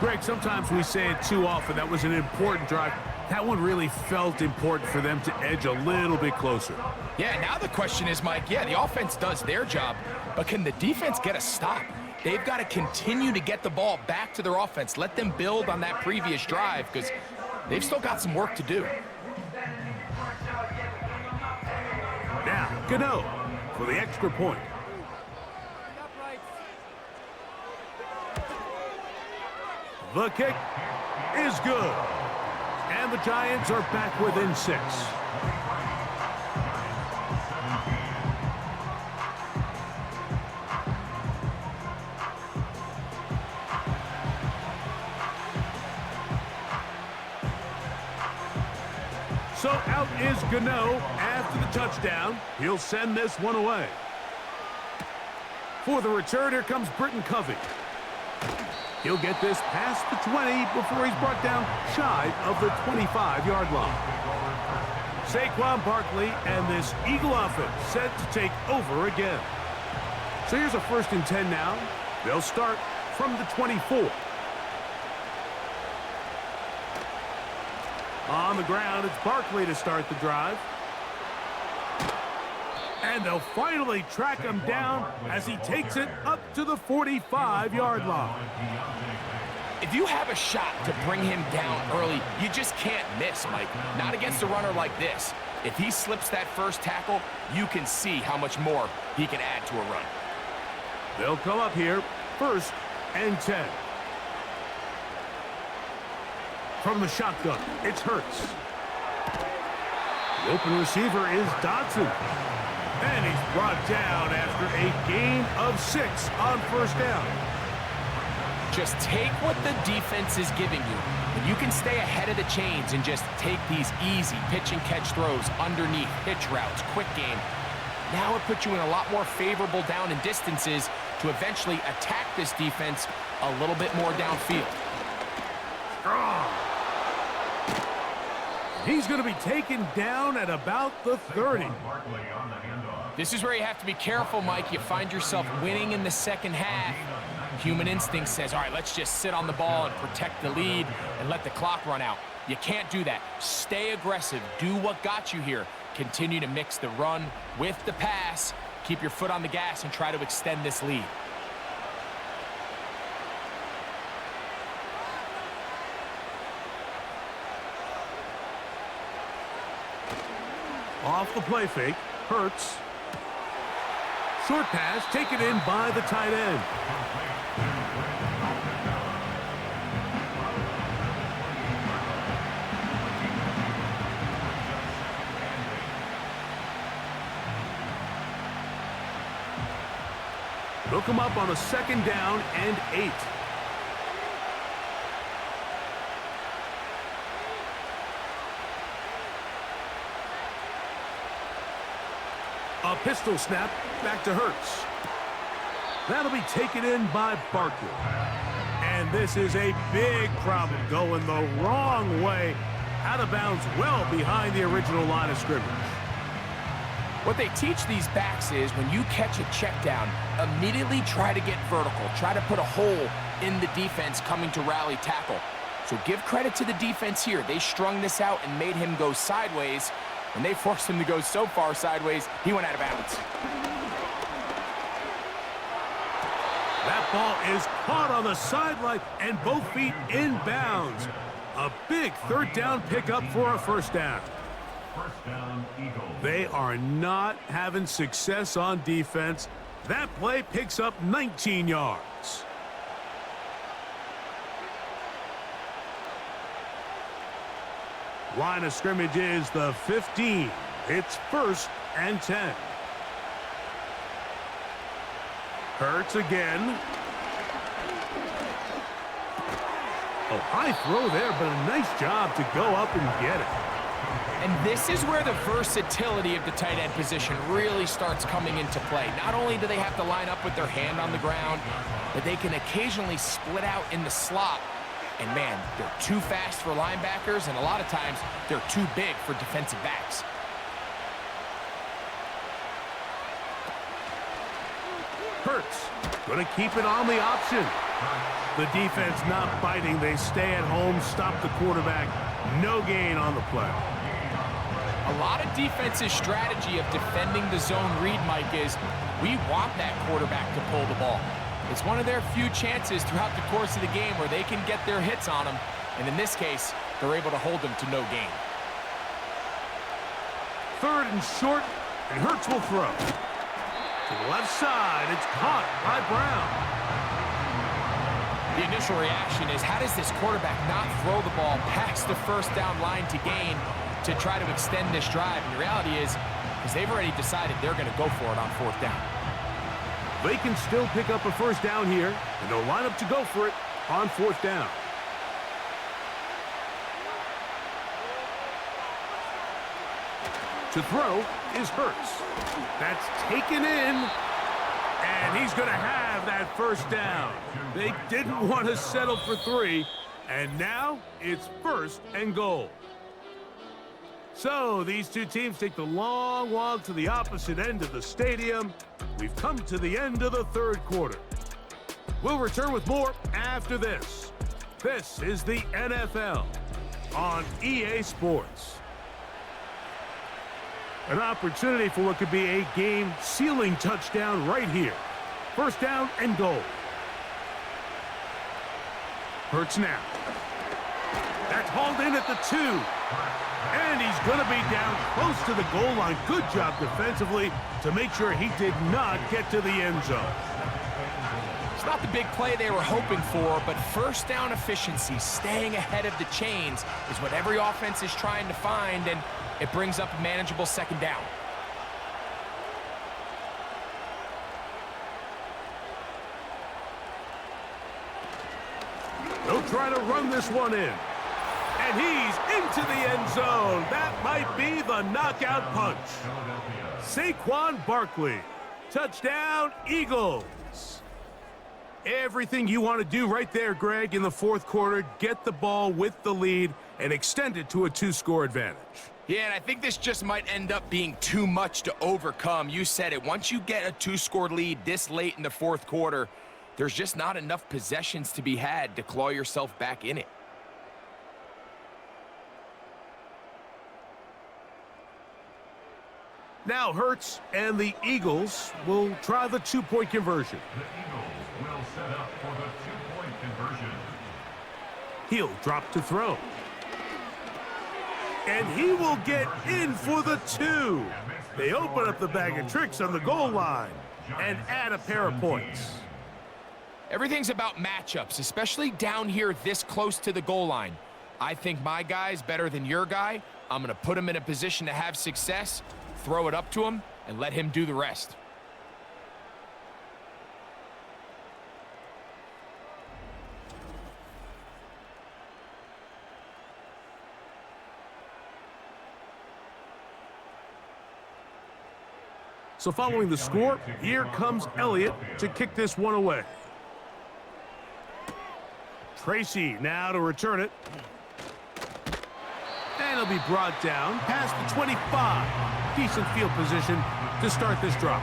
Greg, sometimes we say it too often. That was an important drive. That one really felt important for them to edge a little bit closer. Yeah, now the question is, Mike, yeah, the offense does their job, but can the defense get a stop? They've got to continue to get the ball back to their offense. Let them build on that previous drive because they've still got some work to do. Now, Gano for the extra point. The kick is good. And the Giants are back within 6. So out is Gano after the touchdown. He'll send this one away. For the return, here comes Britton Covey. He'll get this past the 20 before he's brought down shy of the 25-yard line. Saquon Barkley and this Eagle offense set to take over again. So here's a 1st and 10 now. They'll start from the 24. On the ground, it's Barkley to start the drive. And they'll finally track him down as he takes it up to the 45-yard line. If you have a shot to bring him down early, you just can't miss, Mike. Not against a runner like this. If he slips that first tackle, you can see how much more he can add to a run. They'll come up here, 1st and 10. From the shotgun, it's Hurts. The open receiver is Dodson. And he's brought down after a gain of 6 on 1st down. Just take what the defense is giving you. When you can stay ahead of the chains and just take these easy pitch and catch throws underneath, pitch routes, quick game, now it puts you in a lot more favorable down and distances to eventually attack this defense a little bit more downfield. Strong. He's going to be taken down at about the 30. This is where you have to be careful, Mike. You find yourself winning in the second half. Human instinct says, all right, let's just sit on the ball and protect the lead and let the clock run out. You can't do that. Stay aggressive. Do what got you here. Continue to mix the run with the pass. Keep your foot on the gas and try to extend this lead. Off the play fake, Hurts. Short pass taken in by the tight end. They'll come up on a 2nd down and 8. A pistol snap back to Hurts. That'll be taken in by Barkley. And this is a big problem going the wrong way. Out of bounds well behind the original line of scrimmage. What they teach these backs is when you catch a check down, immediately try to get vertical. Try to put a hole in the defense coming to rally tackle. So give credit to the defense here. They strung this out and made him go sideways. When they forced him to go so far sideways, he went out of bounds. That ball is caught on the sideline and both feet in bounds. A big third down pickup for a first down. First down, Eagles. They are not having success on defense. That play picks up 19 yards. Line of scrimmage is the 15. It's 1st and 10. Hurts again. Oh, high throw there, but a nice job to go up and get it. And this is where the versatility of the tight end position really starts coming into play. Not only do they have to line up with their hand on the ground, but they can occasionally split out in the slot. And man, they're too fast for linebackers, and a lot of times they're too big for defensive backs. Hurts going to keep it on the option. The defense not biting. They stay at home, stop the quarterback. No gain on the play. A lot of defensive strategy of defending the zone read, Mike, is we want that quarterback to pull the ball. It's one of their few chances throughout the course of the game where they can get their hits on them. And in this case, they're able to hold them to no gain. 3rd and short, and Hurts will throw. To the left side, it's caught by Brown. The initial reaction is, how does this quarterback not throw the ball past the first down line to gain to try to extend this drive? And the reality is they've already decided they're going to go for it on 4th down. They can still pick up a first down here, and they'll line up to go for it on 4th down. To throw is Hurts. That's taken in, and he's going to have that first down. They didn't want to settle for 3, and now it's 1st and goal. So these two teams take the long walk to the opposite end of the stadium. We've come to the end of the 3rd quarter. We'll return with more after this. This is the NFL on EA Sports. An opportunity for what could be a game-sealing touchdown right here. 1st down and goal. Hurts now. That's hauled in at the 2. And he's going to be down close to the goal line. Good job defensively to make sure he did not get to the end zone. It's not the big play they were hoping for, but first down efficiency, staying ahead of the chains, is what every offense is trying to find, and it brings up a manageable 2nd down. They'll try to run this one in. And he's into the end zone. That might be the knockout punch. Saquon Barkley. Touchdown, Eagles. Everything you want to do right there, Greg, in the 4th quarter. Get the ball with the lead and extend it to a 2-score advantage. Yeah, and I think this just might end up being too much to overcome. You said it. Once you get a 2-score lead this late in the 4th quarter, there's just not enough possessions to be had to claw yourself back in it. Now Hurts and the Eagles will try the 2-point conversion. The Eagles will set up for the 2-point conversion. He'll drop to throw. And he will get in for the 2. They open up the bag of tricks on the goal line and add a pair of points. Everything's about matchups, especially down here this close to the goal line. I think my guy's better than your guy. I'm going to put him in a position to have success, throw it up to him, and let him do the rest. So following the score, here comes Elliott to kick this one away. Tracy now to return it. And he'll be brought down past the 25. Decent field position to start this drive.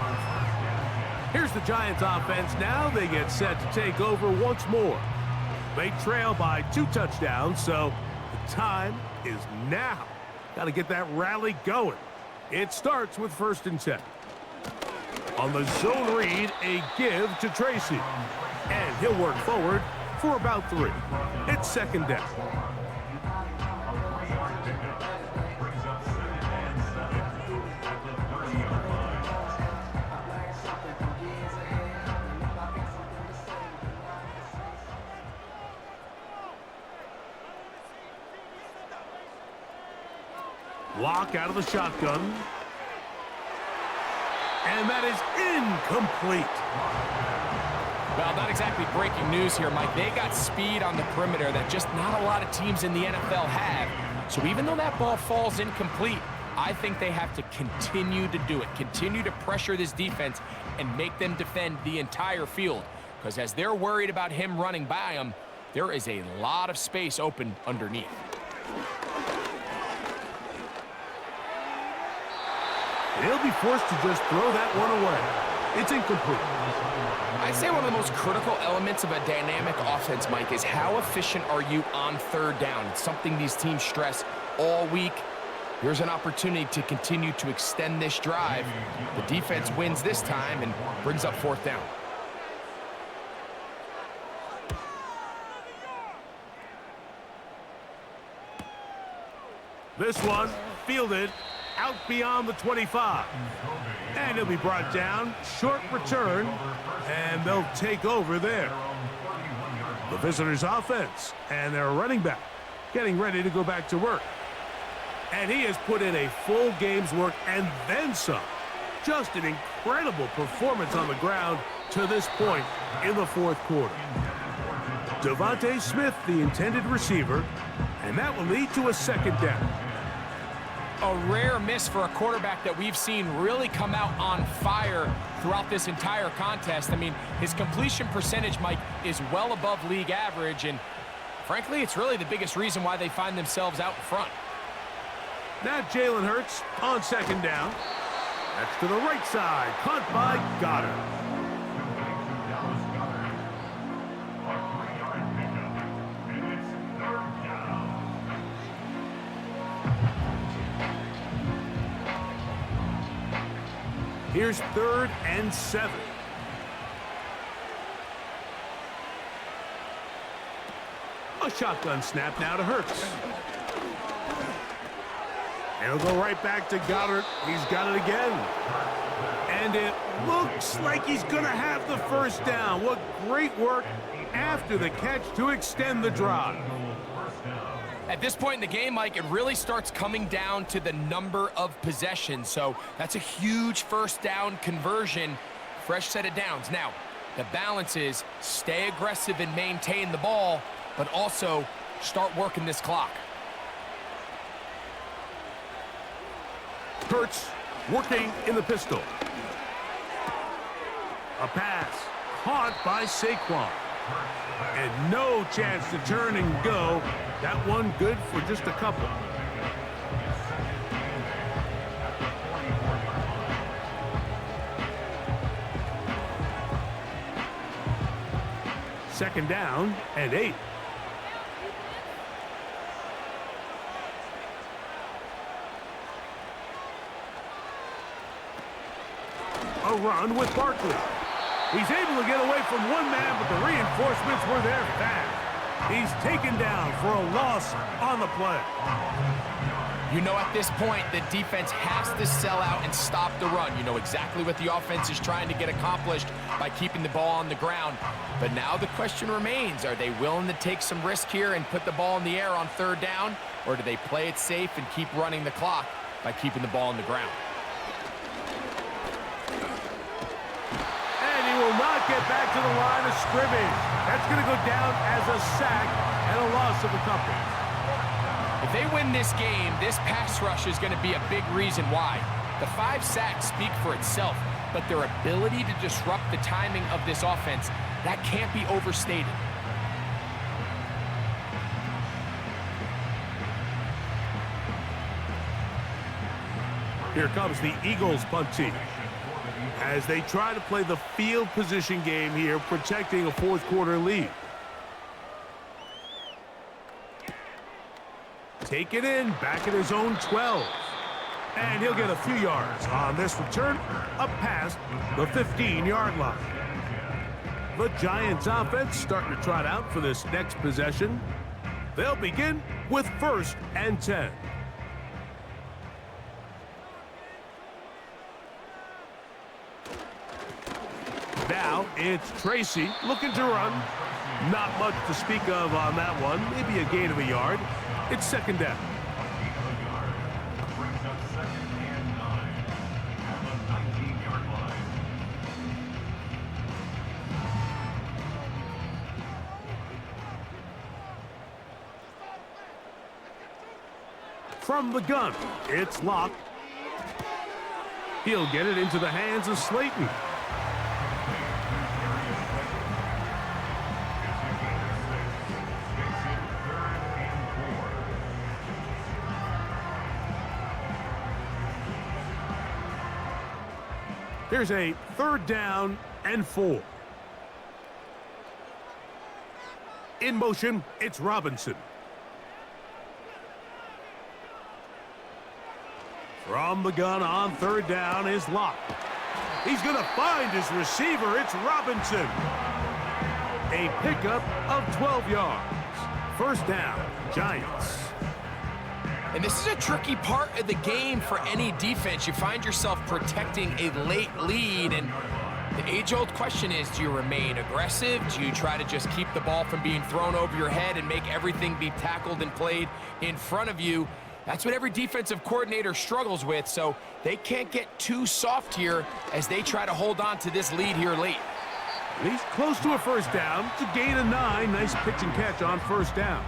Here's the Giants offense now. They get set to take over once more. They trail by 2 touchdowns, so the time is now. Got to get that rally going. It starts with 1st and 10. On the zone read, a give to Tracy. And he'll work forward for about 3. It's 2nd down. Lock out of the shotgun. And that is incomplete. Well, not exactly breaking news here, Mike. They got speed on the perimeter that just not a lot of teams in the NFL have. So even though that ball falls incomplete, I think they have to continue to do it. Continue to pressure this defense and make them defend the entire field. Because as they're worried about him running by them, there is a lot of space open underneath. He'll be forced to just throw that one away. It's incomplete. I'd say one of the most critical elements of a dynamic offense, Mike, is how efficient are you on 3rd down? It's something these teams stress all week. Here's an opportunity to continue to extend this drive. The defense wins this time and brings up 4th down. This one fielded out beyond the 25. And he'll be brought down. Short return. And they'll take over there. The visitors' offense and their running back getting ready to go back to work. And he has put in a full game's work and then some. Just an incredible performance on the ground to this point in the 4th quarter. Devontae Smith, the intended receiver, and that will lead to a 2nd down. A rare miss for a quarterback that we've seen really come out on fire throughout this entire contest. I mean, his completion percentage, Mike, is well above league average, and frankly, it's really the biggest reason why they find themselves out in front. Now Jalen Hurts on 2nd down. That's to the right side, caught by Goddard. Here's 3rd and 7. A shotgun snap now to Hurts. And he'll go right back to Goddard. He's got it again. And it looks like he's going to have the 1st down. What great work after the catch to extend the drive. At this point in the game, Mike, it really starts coming down to the number of possessions. So that's a huge 1st down conversion, fresh set of downs. Now, the balance is stay aggressive and maintain the ball, but also start working this clock. Hurts working in the pistol. A pass caught by Saquon. And no chance to turn and go. That one good for just a couple. Second down and 8. A run with Barkley. He's able to get away from one man, but the reinforcements were there fast. He's taken down for a loss on the play. You know, at this point, the defense has to sell out and stop the run. You know exactly what the offense is trying to get accomplished by keeping the ball on the ground. But now the question remains, are they willing to take some risk here and put the ball in the air on 3rd down? Or do they play it safe and keep running the clock by keeping the ball on the ground? Will not get back to the line of scrimmage. That's going to go down as a sack and a loss of a couple. If they win this game, this pass rush is going to be a big reason why. The 5 sacks speak for itself, but their ability to disrupt the timing of this offense, that can't be overstated. Here comes the Eagles punt team. as they try to play the field position game here, protecting a fourth quarter lead. Take it in, back at his own 12. And he'll get a few yards on this return, up past the 15-yard line. The Giants offense starting to trot out for this next possession. They'll begin with 1st and 10. Now it's Tracy looking to run. Not much to speak of on that one. Maybe a gain of a yard. It's 2nd down. Brings up 2nd and 9 on the 19-yard line. From the gun, it's Locke. He'll get it into the hands of Slayton. Here's a 3rd down and 4. In motion, it's Robinson. From the gun on 3rd down is Locke. He's going to find his receiver. It's Robinson. A pickup of 12 yards. 1st down, Giants. And this is a tricky part of the game for any defense. You find yourself protecting a late lead, and the age-old question is, do you remain aggressive? Do you try to just keep the ball from being thrown over your head and make everything be tackled and played in front of you? That's what every defensive coordinator struggles with, so they can't get too soft here as they try to hold on to this lead here late. He's close to a 1st down. It's a gain of 9. Nice pitch and catch on 1st down.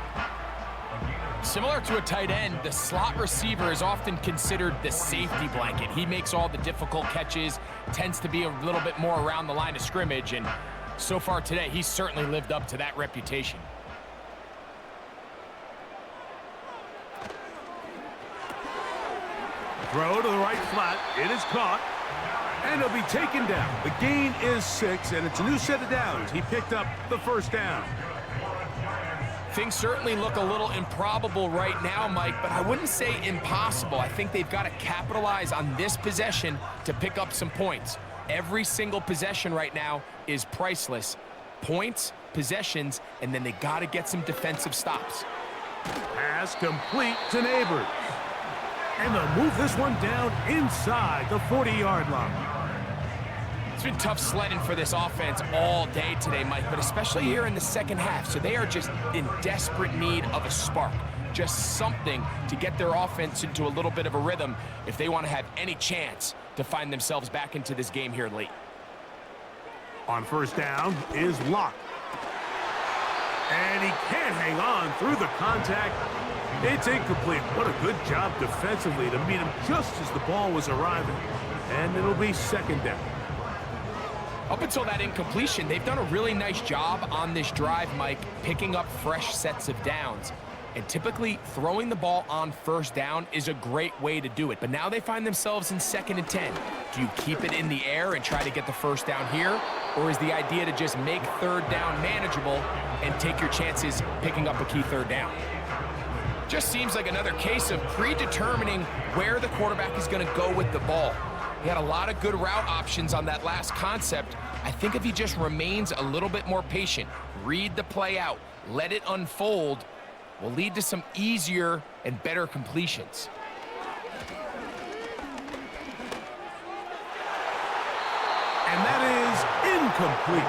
Similar to a tight end, the slot receiver is often considered the safety blanket. He makes all the difficult catches, tends to be a little bit more around the line of scrimmage, and so far today, he's certainly lived up to that reputation. Throw to the right flat. It is caught. And he'll be taken down. The gain is 6, and it's a new set of downs. He picked up the 1st down. Things certainly look a little improbable right now, Mike, but I wouldn't say impossible. I think they've got to capitalize on this possession to pick up some points. Every single possession right now is priceless. Points, possessions, and then they got to get some defensive stops. Pass complete to Neighbors. And they'll move this one down inside the 40-yard line. It's been tough sledding for this offense all day today, Mike, but especially here in the 2nd half. So they are just in desperate need of a spark, just something to get their offense into a little bit of a rhythm if they want to have any chance to find themselves back into this game here late. On 1st down is Locke. And he can't hang on through the contact. It's incomplete. What a good job defensively to meet him just as the ball was arriving. And it'll be 2nd down. Up until that incompletion, they've done a really nice job on this drive, Mike, picking up fresh sets of downs. And typically, throwing the ball on 1st down is a great way to do it. But now they find themselves in 2nd and 10. Do you keep it in the air and try to get the 1st down here? Or is the idea to just make 3rd down manageable and take your chances picking up a key 3rd down? Just seems like another case of predetermining where the quarterback is going to go with the ball. He had a lot of good route options on that last concept. I think if he just remains a little bit more patient, read the play out, let it unfold, will lead to some easier and better completions. And that is incomplete.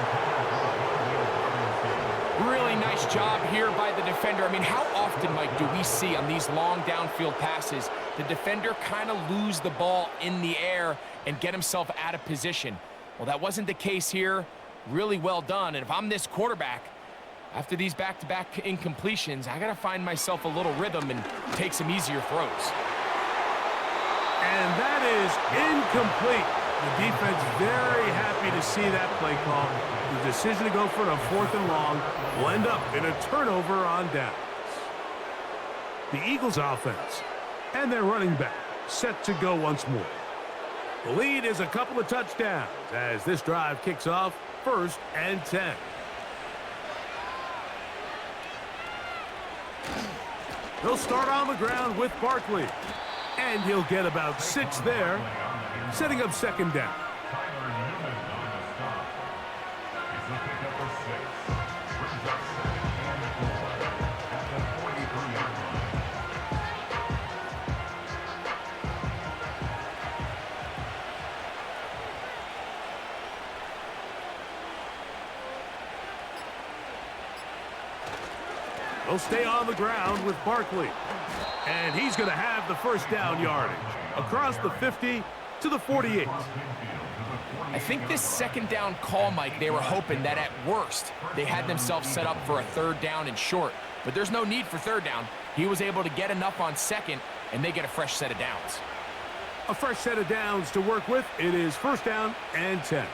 Really nice job here by the defender. I mean, how often, Mike, do we see on these long downfield passes the defender kind of lose the ball in the air and get himself out of position? Well, that wasn't the case here. Really well done. And if I'm this quarterback, after these back-to-back incompletions, I got to find myself a little rhythm and take some easier throws. And that is incomplete. The defense very happy to see that play call. The decision to go for it on 4th and long will end up in a turnover on downs. The Eagles offense and their running back set to go once more. The lead is a couple of touchdowns as this drive kicks off 1st and 10. He'll start on the ground with Barkley. And he'll get about 6 there, setting up 2nd down. He'll stay on the ground with Barkley. And he's going to have the 1st down yardage across the 50 to the 48. I think this 2nd down call, Mike, they were hoping that at worst they had themselves set up for a 3rd down and short. But there's no need for 3rd down. He was able to get enough on 2nd, and they get a fresh set of downs. A fresh set of downs to work with. It is 1st down and 10.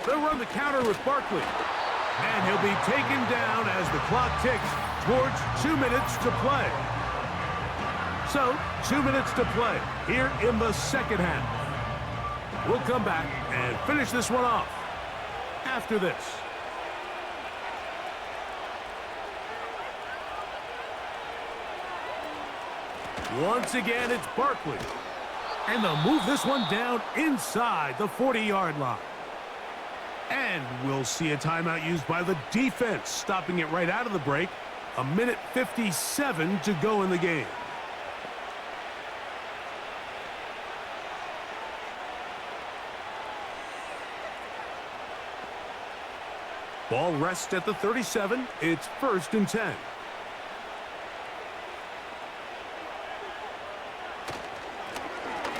They'll run the counter with Barkley. And he'll be taken down as the clock ticks towards 2 minutes to play. So, 2 minutes to play here in the 2nd half. We'll come back and finish this one off after this. Once again, it's Barkley. And they'll move this one down inside the 40-yard line. And we'll see a timeout used by the defense, stopping it right out of the break. 1:57 to go in the game. Ball rests at the 37. It's 1st and 10.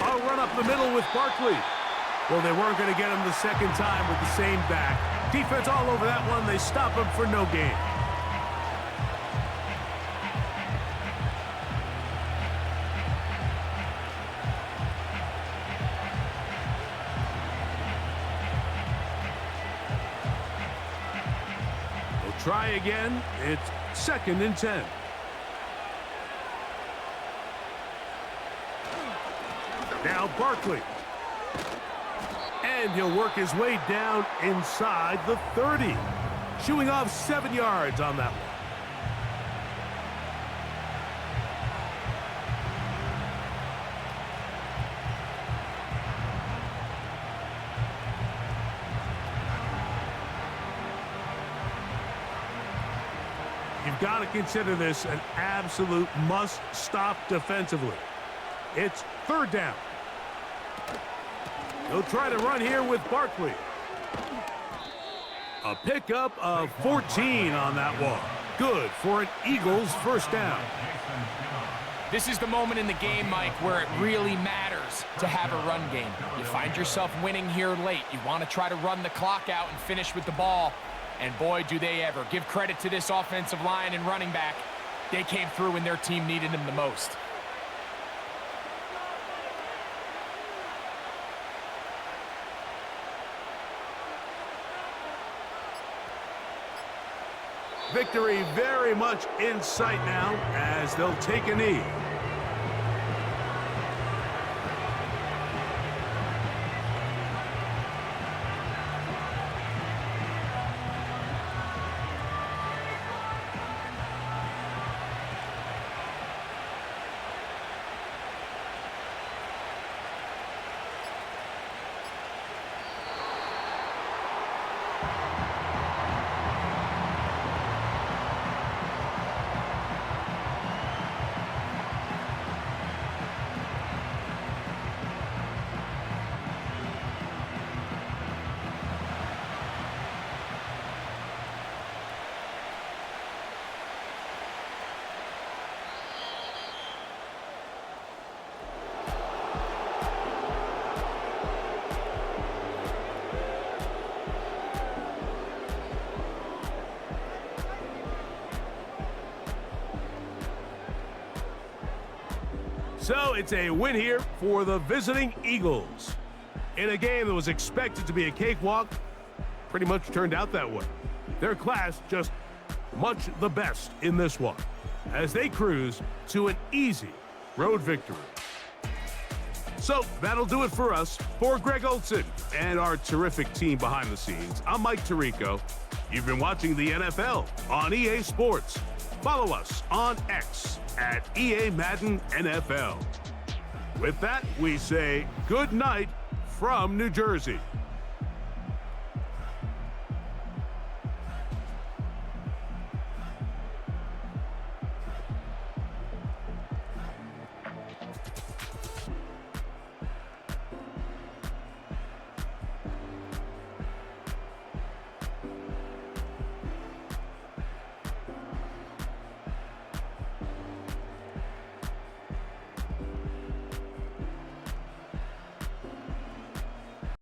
I'll run up the middle with Barkley. Well, they weren't going to get him the 2nd time with the same back. Defense all over that one. They stop him for no gain. We'll try again. It's 2nd and 10. Now Barkley. And he'll work his way down inside the 30. Shooing off 7 yards on that one. You've got to consider this an absolute must-stop defensively. It's 3rd down. He'll try to run here with Barkley. A pickup of 14 on that one. Good for an Eagles 1st down. This is the moment in the game, Mike, where it really matters to have a run game. You find yourself winning here late. You want to try to run the clock out and finish with the ball. And boy, do they ever. Give credit to this offensive line and running back. They came through when their team needed them the most. Victory very much in sight now as they'll take a knee. So it's a win here for the visiting Eagles. In a game that was expected to be a cakewalk, pretty much turned out that way. Their class just much the best in this one as they cruise to an easy road victory. So that'll do it for us. For Greg Olson and our terrific team behind the scenes, I'm Mike Tirico. You've been watching the NFL on EA Sports. Follow us on X at EA Madden NFL. With that, we say good night from New Jersey.